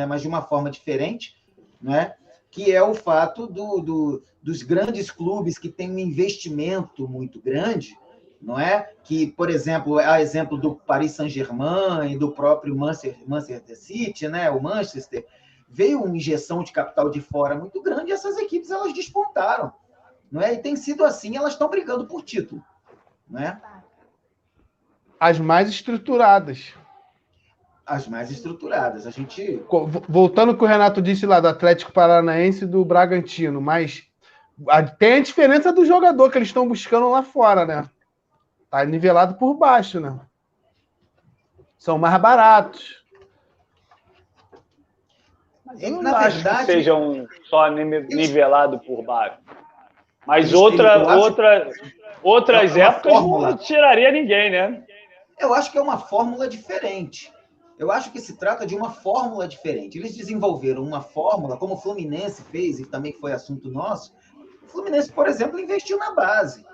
Mas de uma forma diferente, né? Que é o fato dos grandes clubes que têm um investimento muito grande, não é? Que, por exemplo, a exemplo do Paris Saint-Germain e do próprio Manchester City, né? O Manchester, veio uma injeção de capital de fora muito grande e essas equipes elas despontaram, não é? E tem sido assim, elas estão brigando por título, não é? As mais estruturadas. As mais estruturadas. A gente... Voltando ao que o Renato disse lá do Atlético Paranaense e do Bragantino, mas tem a diferença do jogador que eles estão buscando lá fora, né? Tá nivelado por baixo, né? São mais baratos. Mas eu não acho que sejam só nivelado por baixo. Mas outras épocas não tiraria ninguém, né? Eu acho que é uma fórmula diferente, Eu acho que se trata de uma fórmula diferente. Eles desenvolveram uma fórmula, como o Fluminense fez, e também foi assunto nosso. O Fluminense, por exemplo, investiu na base,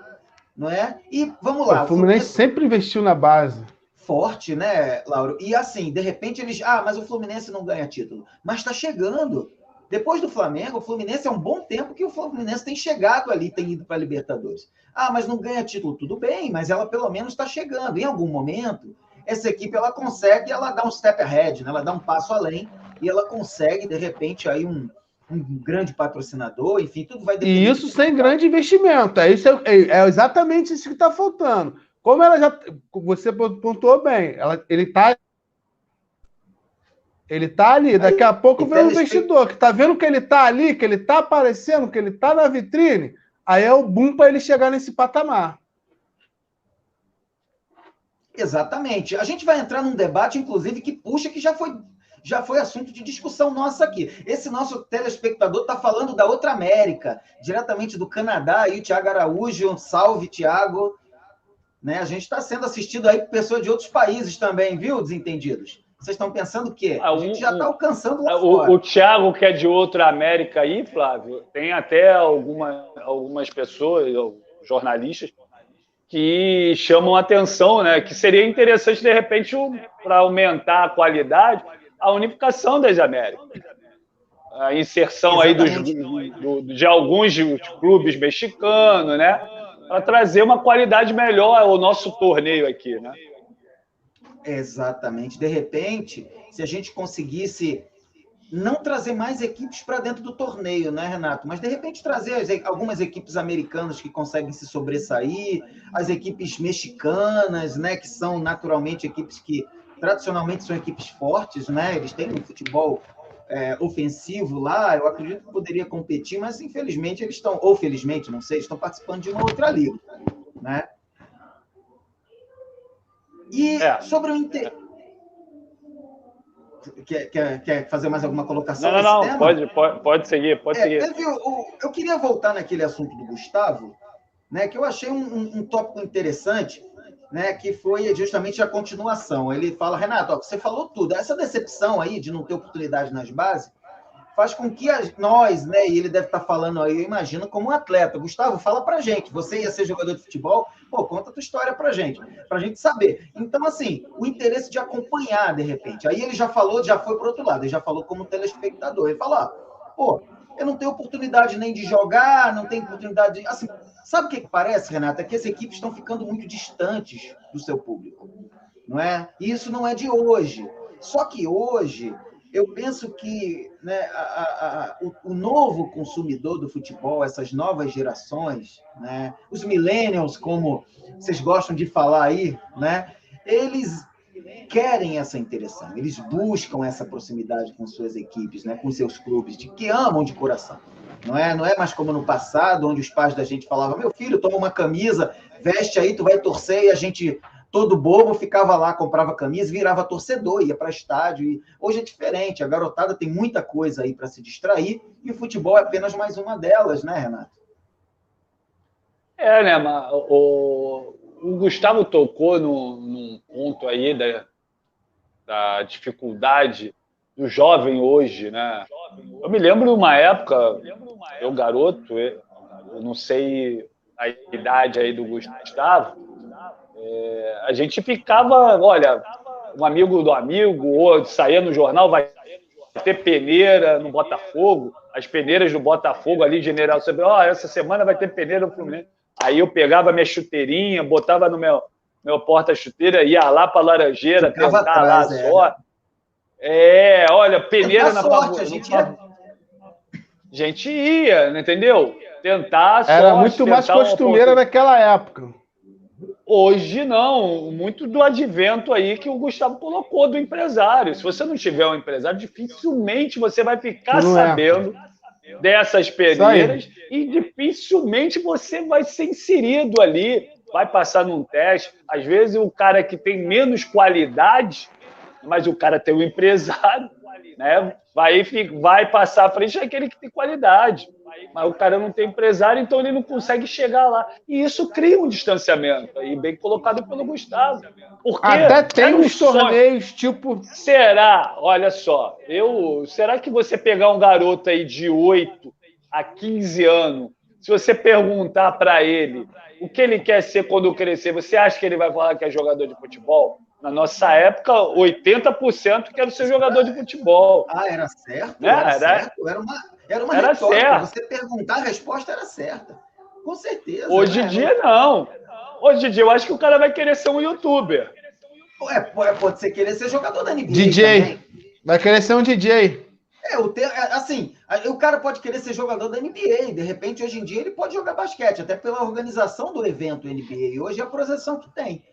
não é? E vamos lá. O Fluminense sempre investiu na base. Forte, né, Lauro? E assim, de repente eles... mas o Fluminense não ganha título. Mas está chegando. Depois do Flamengo, o Fluminense é um bom tempo que o Fluminense tem chegado ali, tem ido para a Libertadores. Mas não ganha título, tudo bem, mas ela pelo menos está chegando. Em algum momento, essa equipe ela consegue, ela dá um step ahead, né? Ela dá um passo além e ela consegue, de repente, aí um grande patrocinador, enfim, tudo vai depender. E isso sem grande investimento. É exatamente isso que está faltando. Como ela já. Você pontuou bem, ele está ali. Daqui a pouco vem o investidor que está vendo que ele está ali, que ele está aparecendo, que ele está na vitrine. Aí é o boom para ele chegar nesse patamar. Exatamente. A gente vai entrar num debate, inclusive, que puxa, que já foi assunto de discussão nossa aqui. Esse nosso telespectador está falando da outra América, diretamente do Canadá, aí o Thiago Araújo, salve, Thiago. Né? A gente está sendo assistido aí por pessoas de outros países também, viu, desentendidos? Vocês estão pensando o quê? A gente já está alcançando lá fora. O Thiago, que é de outra América aí, Flávio, tem até algumas pessoas, jornalistas, que chamam a atenção, né? Que seria interessante, de repente, para aumentar a qualidade, a unificação das Américas. A inserção aí de alguns clubes mexicanos, né? Para trazer uma qualidade melhor ao nosso torneio aqui, né? Exatamente. De repente, se a gente conseguisse não trazer mais equipes para dentro do torneio, né, Renato? Mas, de repente, trazer algumas equipes americanas que conseguem se sobressair, as equipes mexicanas, né, que são naturalmente equipes que, tradicionalmente, são equipes fortes, né? Eles têm um futebol ofensivo lá, eu acredito que poderia competir, mas, infelizmente, eles estão, ou felizmente, não sei, estão participando de uma outra liga, né? E sobre o Inter... Quer fazer mais alguma colocação nesse tema? Pode seguir. Eu queria voltar naquele assunto do Gustavo, né, que eu achei um tópico interessante, né, que foi justamente a continuação. Ele fala, Renato, você falou tudo. Essa decepção aí de não ter oportunidade nas bases faz com que nós, né, e ele deve estar falando aí, eu imagino, como um atleta. Gustavo, fala pra gente. Você ia ser jogador de futebol? Conta a tua história pra gente saber. Então, assim, o interesse de acompanhar, de repente. Aí ele já falou, já foi pro outro lado, ele já falou como telespectador. Ele falou, eu não tenho oportunidade nem de jogar, não tenho oportunidade de... Assim, sabe o que parece, Renato? É que as equipes estão ficando muito distantes do seu público, não é? E isso não é de hoje. Só que hoje... Eu penso que, né, o novo consumidor do futebol, essas novas gerações, né, os millennials, como vocês gostam de falar aí, né, eles querem essa interação, eles buscam essa proximidade com suas equipes, né, com seus clubes, que amam de coração. Não é mais como no passado, onde os pais da gente falavam, meu filho, toma uma camisa, veste aí, tu vai torcer, e a gente... Todo bobo ficava lá, comprava camisa, virava torcedor, ia para estádio. E hoje é diferente, a garotada tem muita coisa aí para se distrair e o futebol é apenas mais uma delas, né, Renato? Né, mas o Gustavo tocou num ponto aí da dificuldade do jovem hoje, né? Eu me lembro de uma época, eu garoto, eu não sei a idade aí do Gustavo, a gente ficava, olha, um amigo do amigo, ou saía no jornal, vai ter peneira no Botafogo, as peneiras do Botafogo ali, General, você vê, essa semana vai ter peneira no Fluminense. Aí eu pegava minha chuteirinha, botava no meu porta-chuteira, ia lá para a Laranjeira, ficava tentar atrás, lá só. Olha, peneira na sorte, a gente ia, entendeu? Tentar só. Era muito mais costumeira naquela época. Hoje não, muito do advento aí que o Gustavo colocou do empresário. Se você não tiver um empresário, dificilmente você vai ficar sabendo dessas peneiras e dificilmente você vai ser inserido ali, vai passar num teste. Às vezes o cara que tem menos qualidade, mas o cara tem um empresário, né? Vai passar à frente daquele que tem qualidade. mas o cara não tem empresário, então ele não consegue chegar lá. E isso cria um distanciamento, aí bem colocado pelo Gustavo. Porque Até tem uns sonho. torneios, tipo... Será? Olha só, será que você pegar um garoto aí de 8 a 15 anos, se você perguntar para ele o que ele quer ser quando crescer, você acha que ele vai falar que é jogador de futebol? Na nossa época, 80% quer ser jogador de futebol. Era certo? Né? Era certo? Era uma retórica. Certo. Você perguntar, a resposta era certa. Com certeza. Hoje em dia, não. Hoje em dia, eu acho que o cara vai querer ser um youtuber. Pode ser querer ser jogador da NBA DJ. também. Vai querer ser um DJ. Assim, o cara pode querer ser jogador da NBA. De repente, hoje em dia, ele pode jogar basquete, até pela organização do evento NBA. Hoje é a projeção que tem.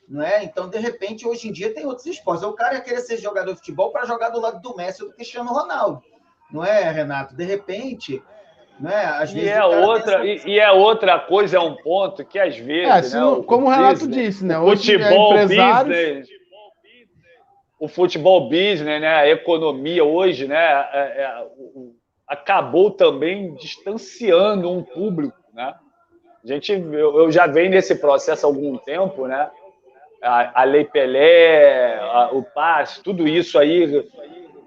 Não é? Então, de repente, hoje em dia tem outros esportes. O cara ia querer ser jogador de futebol para jogar do lado do Messi ou do Cristiano Ronaldo. Não é, Renato? De repente, não é? Às vezes é outra coisa, é um ponto que às vezes, como o Renato disse, né? O futebol business, o futebol business, né? A economia hoje, né? Acabou também distanciando um público, né? Eu já venho nesse processo há algum tempo, né? A Lei Pelé, o passe, tudo isso aí,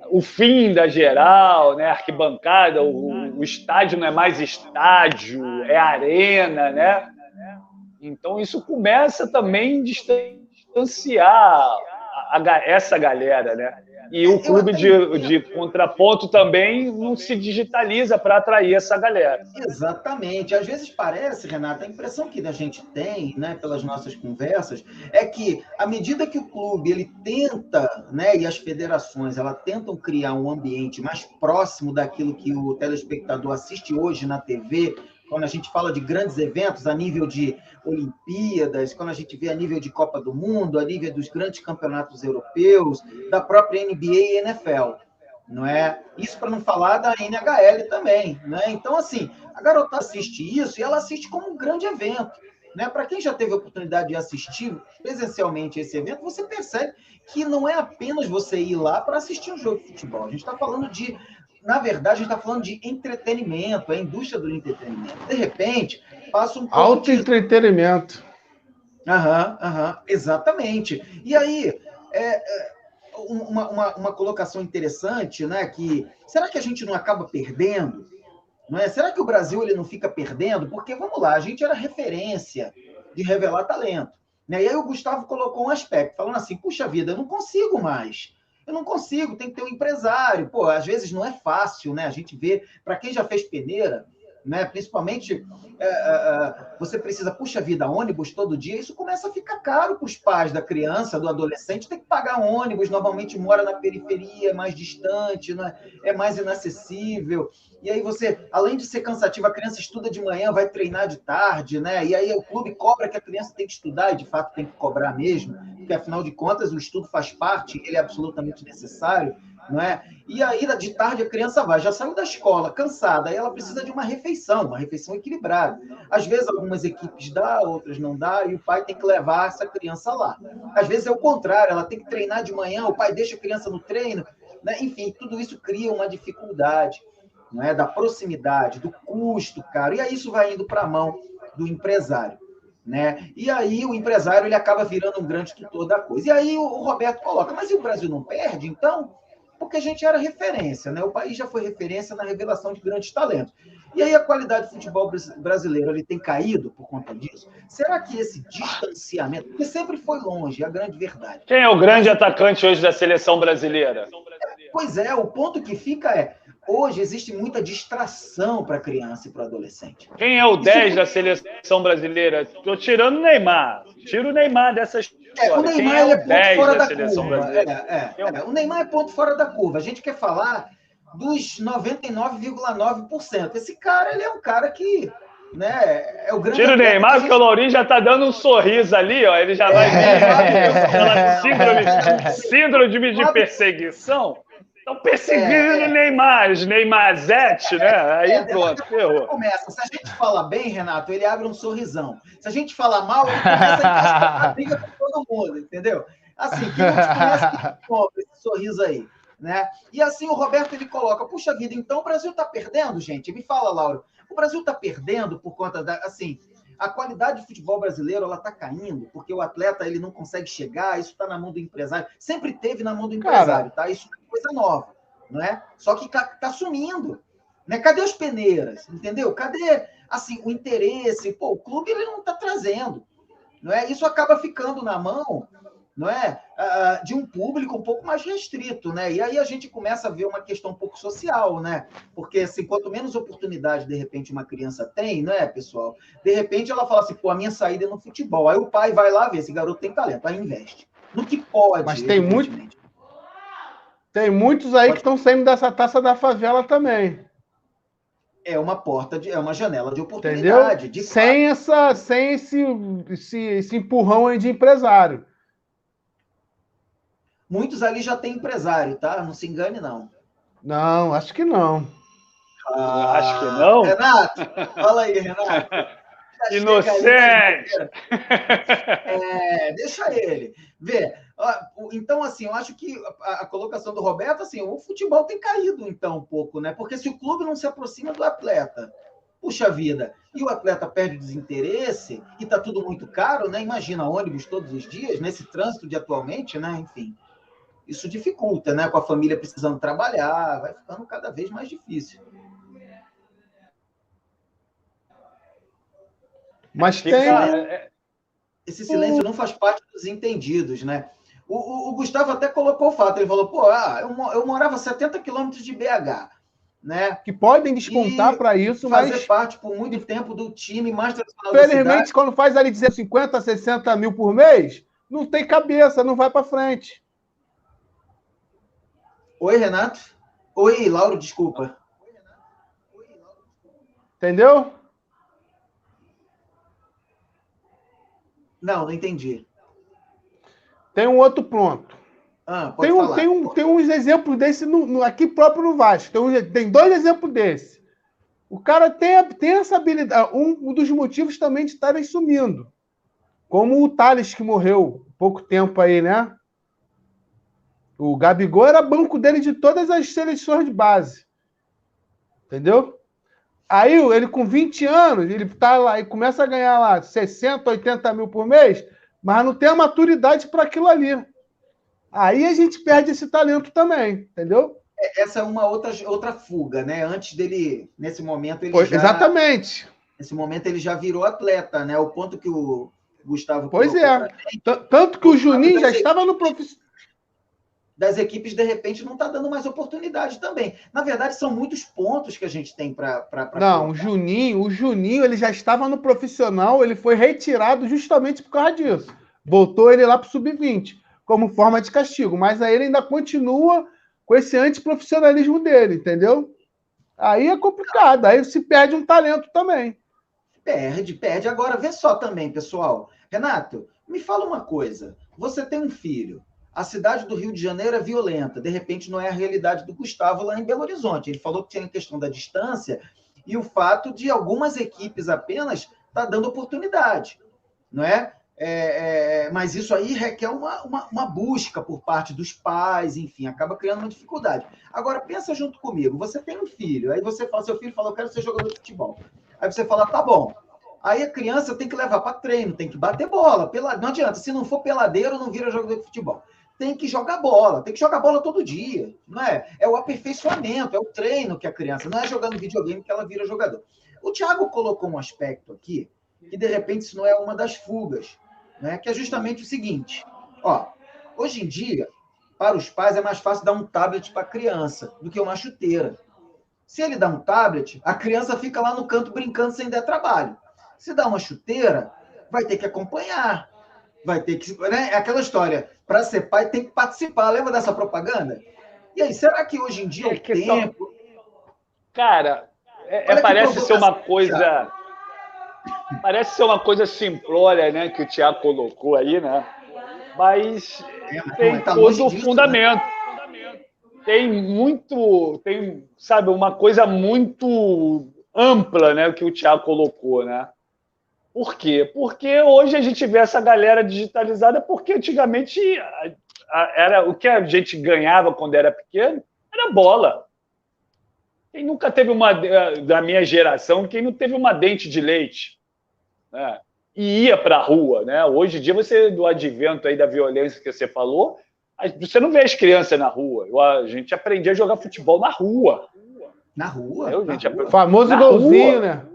o fim da geral, né? Arquibancada, o estádio não é mais estádio, é arena, né? Então isso começa também a distanciar essa galera, né? E o clube de contraponto também não se digitaliza para atrair essa galera. Exatamente. Às vezes parece, Renato, a impressão que a gente tem, né, pelas nossas conversas, é que à medida que o clube ele tenta, né, e as federações elas tentam criar um ambiente mais próximo daquilo que o telespectador assiste hoje na TV, quando a gente fala de grandes eventos a nível de Olimpíadas, quando a gente vê a nível de Copa do Mundo, a nível dos grandes campeonatos europeus, da própria NBA e NFL, não é? Isso para não falar da NHL também, né? Então, assim, a garota assiste isso e ela assiste como um grande evento, né? Para quem já teve a oportunidade de assistir presencialmente esse evento, você percebe que não é apenas você ir lá para assistir um jogo de futebol. A gente está falando de... Na verdade, a gente está falando de entretenimento, a indústria do entretenimento. De repente, passa um pouco Autoentretenimento. Exatamente. E aí, uma colocação interessante, né? Que será que a gente não acaba perdendo? Não é? Será que o Brasil ele não fica perdendo? Porque, vamos lá, a gente era referência de revelar talento. Né? E aí o Gustavo colocou um aspecto, falando assim, puxa vida, eu não consigo mais. Eu não consigo, tem que ter um empresário. Pô, às vezes não é fácil, né? A gente vê, para quem já fez peneira, né? Principalmente, você precisa, puxa vida, ônibus todo dia, isso começa a ficar caro para os pais da criança, do adolescente, tem que pagar ônibus, normalmente mora na periferia, é mais distante, né? É mais inacessível. E aí você, além de ser cansativo, a criança estuda de manhã, vai treinar de tarde, né? E aí o clube cobra que a criança tem que estudar, e de fato tem que cobrar mesmo, porque afinal de contas o estudo faz parte, ele é absolutamente necessário, não é? E aí de tarde a criança já saiu da escola, cansada, aí ela precisa de uma refeição equilibrada. Às vezes algumas equipes dá, outras não dá, e o pai tem que levar essa criança lá. Às vezes é o contrário, ela tem que treinar de manhã, o pai deixa a criança no treino, né? Enfim, tudo isso cria uma dificuldade. Não é? Da proximidade, do custo, cara, e aí isso vai indo para a mão do empresário, né? E aí o empresário ele acaba virando um grande tutor da coisa. E aí o Roberto coloca, mas e o Brasil não perde, então? Porque a gente era referência, né? O país já foi referência na revelação de grandes talentos. E aí a qualidade do futebol brasileiro ele tem caído por conta disso? Será que esse distanciamento, porque sempre foi longe, é a grande verdade. Quem é o grande atacante hoje da seleção brasileira? Pois é, o ponto que fica é, hoje existe muita distração para a criança e para o adolescente. Quem é o 10 da seleção brasileira? Estou tirando o Neymar. Tira o Neymar dessa história. O Neymar é ponto fora da curva. O Neymar é ponto fora da curva. A gente quer falar dos 99,9%. Esse cara, ele é um cara que... Né, é o grande. Tira o Neymar, porque o Laurinho já está dando um sorriso ali, ó. Ele já vai vir síndrome de perseguição. Estão perseguindo o Neymar, os Neymarzete, né? Aí pronto, ferrou. Começa. Se a gente fala bem, Renato, ele abre um sorrisão. Se a gente fala mal, ele começa a briga com todo mundo, entendeu? Assim, que a gente começa com esse sorriso aí. né? E assim o Roberto ele coloca, puxa vida, então o Brasil está perdendo, gente? Me fala, Laura, o Brasil está perdendo por conta da, assim, a qualidade do futebol brasileiro ela está caindo, porque o atleta ele não consegue chegar, isso está na mão do empresário, sempre teve na mão do empresário, tá? Isso não é coisa nova, não é? Só que tá sumindo, né? Cadê as peneiras, entendeu? Cadê, assim, o interesse? Pô, o clube ele não está trazendo, não é? Isso acaba ficando na mão, não é, de um público um pouco mais restrito, né? E aí a gente começa a ver uma questão um pouco social, né? Porque assim, quanto menos oportunidade de repente uma criança tem, né, pessoal? De repente ela fala assim, pô, a minha saída é no futebol. Aí o pai vai lá ver, esse garoto tem talento, aí investe. No que pode, mas tem muitos aí que estão saindo dessa taça da favela também. É uma porta, é uma janela de oportunidade. Entendeu? Sem esse empurrão aí de empresário. Muitos ali já têm empresário, tá? Não se engane, não. Não, acho que não. Acho que não? Renato, fala aí, Renato. Inocente! Deixa ele. Vê. Então, assim, eu acho que a colocação do Roberto, assim, o futebol tem caído, então, um pouco, né? Porque se o clube não se aproxima do atleta, puxa vida, e o atleta perde o desinteresse, e tá tudo muito caro, né? Imagina ônibus todos os dias, nesse trânsito de atualmente, né? Enfim, isso dificulta, né? Com a família precisando trabalhar, vai ficando cada vez mais difícil. Mas esse silêncio não faz parte dos entendidos, né? O Gustavo até colocou o fato, ele falou, pô, eu morava a 70 quilômetros de BH, né? Que podem descontar para isso, fazer parte por muito tempo do time mais tradicional da cidade. Felizmente, quando faz ali 50, 60 mil por mês, não tem cabeça, não vai para frente. Oi, Renato. Oi, Lauro, desculpa. Entendeu? Não entendi. Tem um outro ponto. Pode falar. Tem uns exemplos desse aqui próprio no Vasco. Tem 2 exemplos desse. O cara tem essa habilidade. Um dos motivos também de estarem sumindo. Como o Thales, que morreu há pouco tempo aí, né? O Gabigol era banco dele de todas as seleções de base. Entendeu? Aí ele com 20 anos, ele tá lá e começa a ganhar lá 60, 80 mil por mês, mas não tem a maturidade para aquilo ali. Aí a gente perde esse talento também, entendeu? Essa é uma outra fuga, né? Antes dele, nesse momento, Exatamente. Nesse momento ele já virou atleta, né? O ponto que o Gustavo... Pois é. Tanto que o Juninho já estava no profissional. Das equipes, de repente, não está dando mais oportunidade também. Na verdade, são muitos pontos que a gente tem para... Não, o Juninho, ele já estava no profissional, ele foi retirado justamente por causa disso. Voltou ele lá para o sub-20, como forma de castigo. Mas aí ele ainda continua com esse antiprofissionalismo dele, entendeu? Aí é complicado, aí se perde um talento também. Perde. Agora, vê só também, pessoal. Renato, me fala uma coisa. Você tem um filho. A cidade do Rio de Janeiro é violenta. De repente, não é a realidade do Gustavo lá em Belo Horizonte. Ele falou que tinha a questão da distância e o fato de algumas equipes apenas estar dando oportunidade, não é? Mas isso aí requer uma busca por parte dos pais, enfim, acaba criando uma dificuldade. Agora, pensa junto comigo. Você tem um filho, aí você fala, seu filho fala, eu quero ser jogador de futebol. Aí você fala, tá bom. Aí a criança tem que levar para treino, tem que bater bola. Não adianta, se não for peladeiro, não vira jogador de futebol. Tem que jogar bola todo dia, não é? É o aperfeiçoamento, é o treino que a criança, não é jogando videogame que ela vira jogador. O Thiago colocou um aspecto aqui, que de repente isso não é uma das fugas, né? Que é justamente o seguinte, hoje em dia, para os pais é mais fácil dar um tablet para a criança do que uma chuteira. Se ele dá um tablet, a criança fica lá no canto brincando sem dar trabalho. Se dá uma chuteira, vai ter que acompanhar. Vai ter que... Né? É aquela história, para ser pai tem que participar. Lembra dessa propaganda? E aí, será que hoje em dia o tempo... Cara, parece ser uma coisa... Parece ser uma coisa simplória, né? Que o Thiago colocou aí, né? Mas tem todo o fundamento. Né? Tem, sabe, uma coisa muito ampla, né? Que o Thiago colocou, né? Por quê? Porque hoje a gente vê essa galera digitalizada, porque antigamente era o que a gente ganhava quando era pequeno, era bola. Quem nunca teve da minha geração, quem não teve uma dente de leite, né? E ia para a rua, né? Hoje em dia, do advento aí da violência que você falou, você não vê as crianças na rua. A gente aprendia a jogar futebol na rua. Na rua? O famoso golzinho, rua. Né?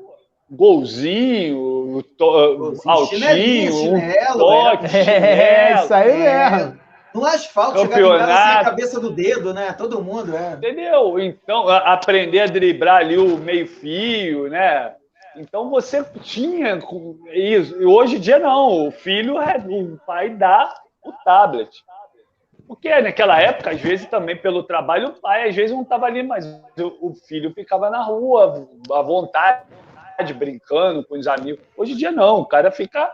Golzinho, altinho, chinelo, toque, chinelo. Isso aí mesmo. No asfalto, chegava em casa sem a cabeça do dedo, né? Todo mundo, Entendeu? Então, aprender a driblar ali o meio-fio, né? Então, você tinha isso. E hoje em dia, não. O pai dá o tablet. Porque naquela época, às vezes, também pelo trabalho, o pai, às vezes, não estava ali, mas o filho ficava na rua, à vontade, brincando com os amigos. Hoje em dia, não. O cara fica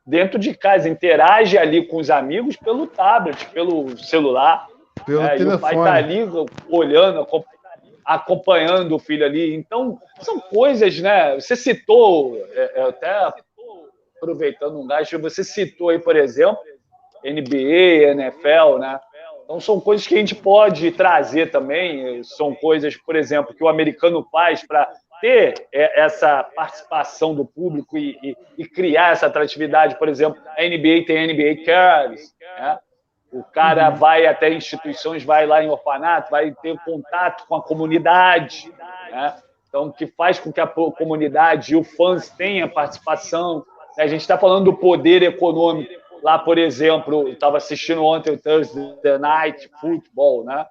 dentro de casa, interage ali com os amigos pelo tablet, pelo celular. Pelo telefone. E o pai está ali olhando, acompanhando o filho ali. Então, são coisas, né? Você citou, até aproveitando um gancho, você citou aí, por exemplo, NBA, NFL, né? Então, são coisas que a gente pode trazer também. São coisas, por exemplo, que o americano faz para ter essa participação do público e criar essa atratividade. Por exemplo, a NBA tem NBA Cares, né? O cara vai até instituições, vai lá em orfanato, vai ter contato com a comunidade, né? Então, que faz com que a comunidade e os fãs tenham participação. A gente está falando do poder econômico. Lá, por exemplo, eu estava assistindo ontem o Thursday Night Football, né?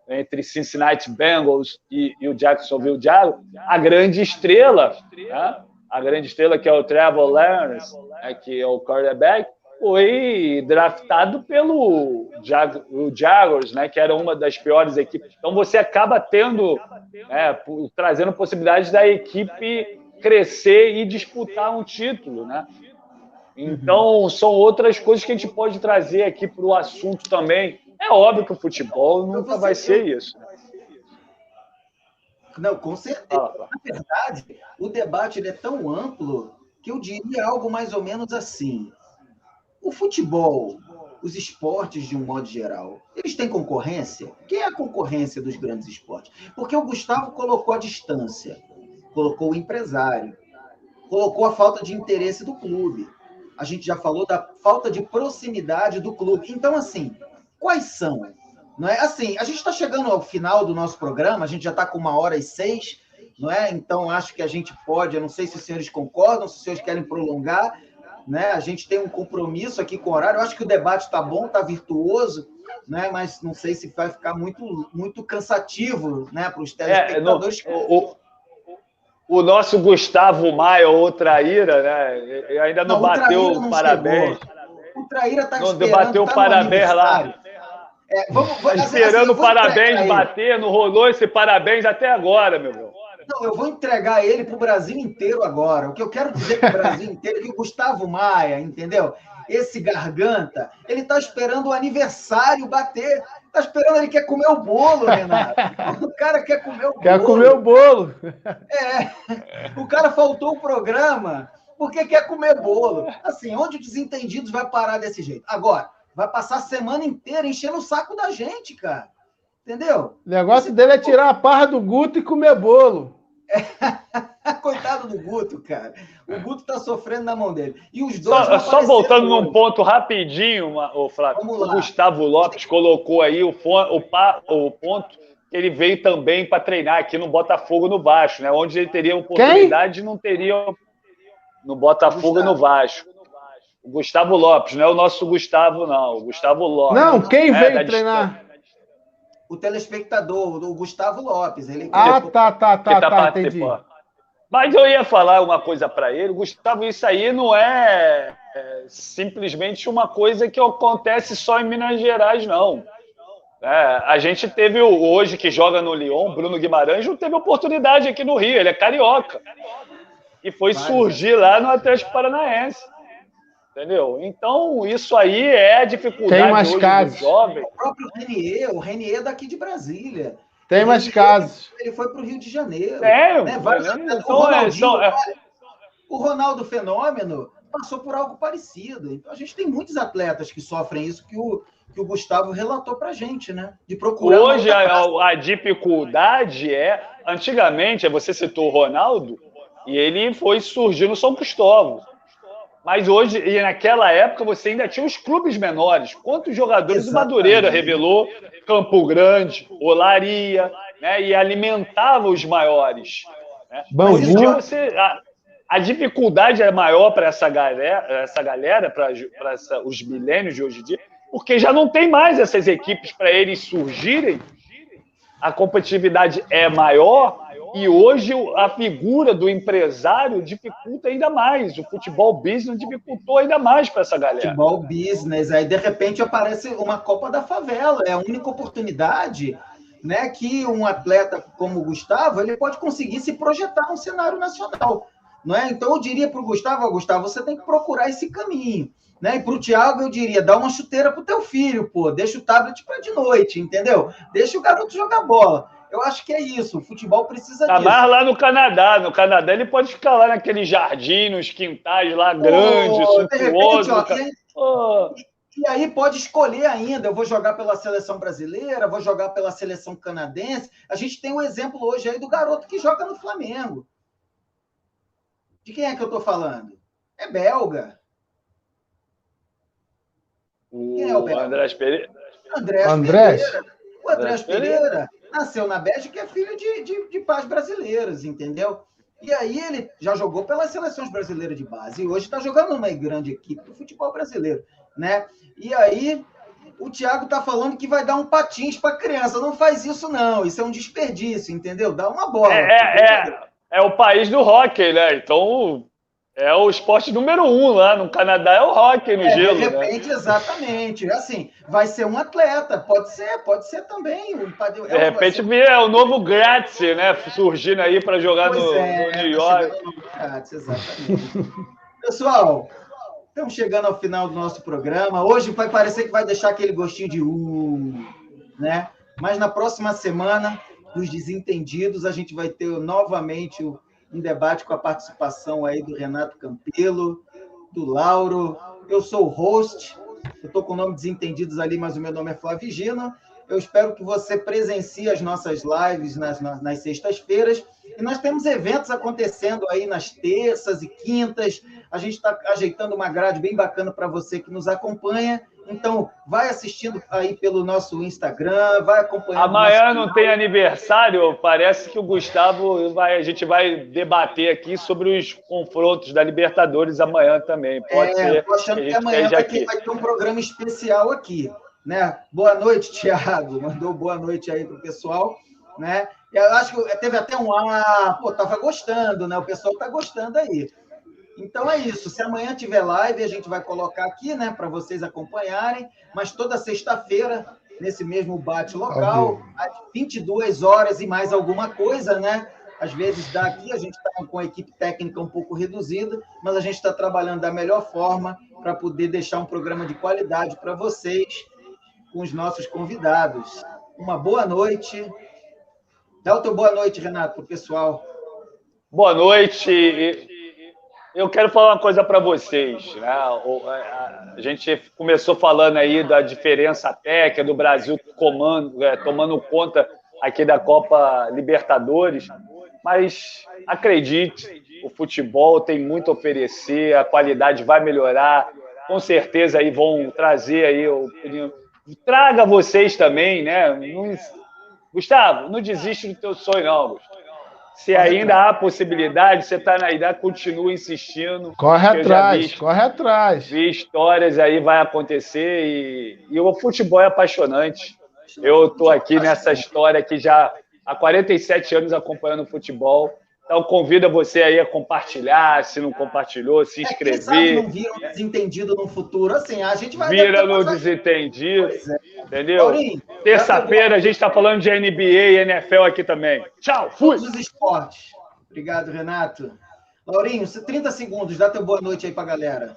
Entre Cincinnati Bengals e o Jacksonville Jaguars, a grande estrela, né? A grande estrela que é o Trevor Lawrence, né? Que é o quarterback, foi draftado pelo Jaguars, né? Que era uma das piores equipes. Então você acaba trazendo possibilidades da equipe crescer e disputar um título, né? Então são outras coisas que a gente pode trazer aqui para o assunto também. É óbvio que o futebol nunca vai ser isso. Né? Não, com certeza. Na verdade, o debate é tão amplo que eu diria algo mais ou menos assim. O futebol, os esportes de um modo geral, eles têm concorrência? Quem é a concorrência dos grandes esportes? Porque o Gustavo colocou a distância, colocou o empresário, colocou a falta de interesse do clube. A gente já falou da falta de proximidade do clube. Então, assim, quais são? Não é? Assim, a gente está chegando ao final do nosso programa, a gente já está com 1h06, não é? Então, acho que a gente pode, eu não sei se os senhores concordam, se os senhores querem prolongar, né? A gente tem um compromisso aqui com o horário, eu acho que o debate está bom, está virtuoso, né? Mas não sei se vai ficar muito, muito cansativo, né, para os telespectadores. O nosso Gustavo Maia, ou Traíra, né? Ainda não bateu o parabéns. O Traíra está esperando. Não bateu o parabéns lá. Está esperando o parabéns bater, não rolou esse parabéns até agora, meu irmão. Não, eu vou entregar ele para o Brasil inteiro agora. O que eu quero dizer para o Brasil inteiro é que o Gustavo Maia, entendeu? Esse garganta, ele está esperando o aniversário bater. Está esperando, ele quer comer o bolo, Renato. O cara quer comer o bolo. Quer comer o bolo. O cara faltou o programa porque quer comer bolo. Assim, onde os desentendidos vai parar desse jeito? Agora, vai passar a semana inteira enchendo o saco da gente, cara. Entendeu? O negócio dele é tirar a parra do Guto e comer bolo. Coitado do Guto, cara. O Guto tá sofrendo na mão dele. E os dois só voltando num ponto rapidinho, Flávio. O Gustavo Lopes colocou aí o ponto que ele veio também para treinar aqui no Botafogo no Vasco, né? Onde ele teria oportunidade, não teria no Botafogo e no Vasco. O Gustavo Lopes, não é o nosso Gustavo, não. O Gustavo Lopes. Não, quem veio treinar? O telespectador, o Gustavo Lopes. Ele tá, entendi. Mas eu ia falar uma coisa para ele. Gustavo, isso aí não é simplesmente uma coisa que acontece só em Minas Gerais, não. A gente teve hoje, que joga no Lyon, Bruno Guimarães, não teve oportunidade aqui no Rio. Ele é carioca. E foi surgir lá no Atlético Paranaense. Entendeu? Então, isso aí é a dificuldade Tem mais hoje casos. do jovem. O próprio o Renier é daqui de Brasília. Tem mais casos. Ele foi para o Rio de Janeiro. O Ronaldo Fenômeno passou por algo parecido. Então, a gente tem muitos atletas que sofrem isso, que que o Gustavo relatou para a gente, né? De procurar. Hoje a dificuldade é, antigamente, você citou o Ronaldo, e ele foi surgir no São Cristóvão. Mas hoje, e naquela época, você ainda tinha os clubes menores. Quantos jogadores o Madureira revelou? Campo Grande, Olaria, né? E alimentava os maiores. Né? Hoje em dia, a dificuldade é maior para essa galera, para os milênios de hoje em dia, porque já não tem mais essas equipes para eles surgirem, a competitividade é maior e hoje a figura do empresário dificulta ainda mais. O futebol business dificultou ainda mais para essa galera. Futebol business, aí de repente aparece uma Copa da Favela, é a única oportunidade, né, que um atleta como o Gustavo ele pode conseguir se projetar no cenário nacional. Não é? Então eu diria para o Gustavo, você tem que procurar esse caminho. Né? E para o Thiago, eu diria, dá uma chuteira para o teu filho, pô, deixa o tablet para de noite, entendeu? Deixa o garoto jogar bola. Eu acho que é isso, o futebol precisa disso. Mas lá no Canadá ele pode ficar lá naquele jardim, nos quintais lá, grande, suntuoso. E aí pode escolher ainda, eu vou jogar pela seleção brasileira, vou jogar pela seleção canadense. A gente tem um exemplo hoje aí do garoto que joga no Flamengo. De quem é que eu estou falando? É belga. Quem é o belga? Andrés Pereira. O Andrés Pereira nasceu na Bélgica e é filho de pais brasileiros, entendeu? E aí ele já jogou pelas seleções brasileiras de base e hoje está jogando numa grande equipe do futebol brasileiro, né? E aí o Thiago está falando que vai dar um patins para a criança. Não faz isso, não. Isso é um desperdício, entendeu? Dá uma bola. É o país do hóquei, né? Então, é o esporte número 1 lá no Canadá, é o hóquei no gelo. De repente, né? Exatamente. Assim, vai ser um atleta. Pode ser também. De repente, é o novo Gratz, né? Surgindo aí para jogar no New York. Gratz, exatamente. Pessoal, estamos chegando ao final do nosso programa. Hoje vai parecer que vai deixar aquele gostinho de né? Mas na próxima semana, dos Desentendidos, a gente vai ter novamente um debate com a participação aí do Renato Campelo, do Lauro. Eu sou o host, eu estou com o nome Desentendidos ali, mas o meu nome é Flávio Gino. Eu espero que você presencie as nossas lives nas sextas-feiras. E nós temos eventos acontecendo aí nas terças e quintas. A gente está ajeitando uma grade bem bacana para você que nos acompanha. Então, vai assistindo aí pelo nosso Instagram, vai acompanhando. Amanhã não tem aniversário, parece que o Gustavo a gente vai debater aqui sobre os confrontos da Libertadores amanhã também. Pode ser. Estou achando que amanhã vai ter um programa especial aqui. Né? Boa noite, Thiago. Mandou boa noite aí para o pessoal. Né? Eu acho que teve até estava gostando, né? O pessoal está gostando aí. Então é isso. Se amanhã tiver live, a gente vai colocar aqui, né, para vocês acompanharem. Mas toda sexta-feira, nesse mesmo bate-local, às 22 horas e mais alguma coisa, né? Às vezes daqui a gente está com a equipe técnica um pouco reduzida, mas a gente está trabalhando da melhor forma para poder deixar um programa de qualidade para vocês, com os nossos convidados. Uma boa noite. Dá o teu boa noite, Renato, para o pessoal. Boa noite. Eu quero falar uma coisa para vocês. Né? A gente começou falando aí da diferença técnica do Brasil tomando conta aqui da Copa Libertadores, mas acredite, o futebol tem muito a oferecer, a qualidade vai melhorar, com certeza aí vão trazer aí opinião. Traga vocês também, né? Gustavo, não desiste do teu sonho, não, Gustavo. Se ainda há possibilidade, você está na idade, continua insistindo. Corre atrás. Vi histórias aí, vai acontecer e o futebol é apaixonante. Eu estou aqui nessa história aqui já há 47 anos acompanhando o futebol. Então, convido você aí a compartilhar, se não compartilhou, se inscrever. Quem sabe não vira um Desentendido no futuro, assim, a gente vai... Vira no Desentendido, entendeu? Terça-feira a gente está falando de NBA e NFL aqui também. Tchau, fui! Todos os esportes. Obrigado, Renato. Laurinho, 30 segundos, dá teu boa noite aí para a galera.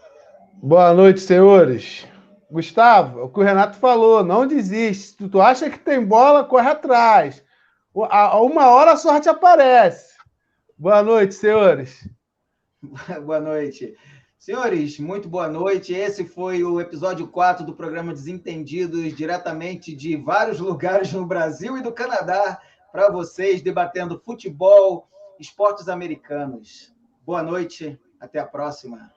Boa noite, senhores. Gustavo, o que o Renato falou, não desiste. Se tu acha que tem bola, corre atrás. A uma hora a sorte aparece. Boa noite, senhores. Boa noite. Senhores, muito boa noite. Esse foi o episódio 4 do programa Desentendidos, diretamente de vários lugares no Brasil e do Canadá, para vocês, debatendo futebol, esportes americanos. Boa noite, até a próxima.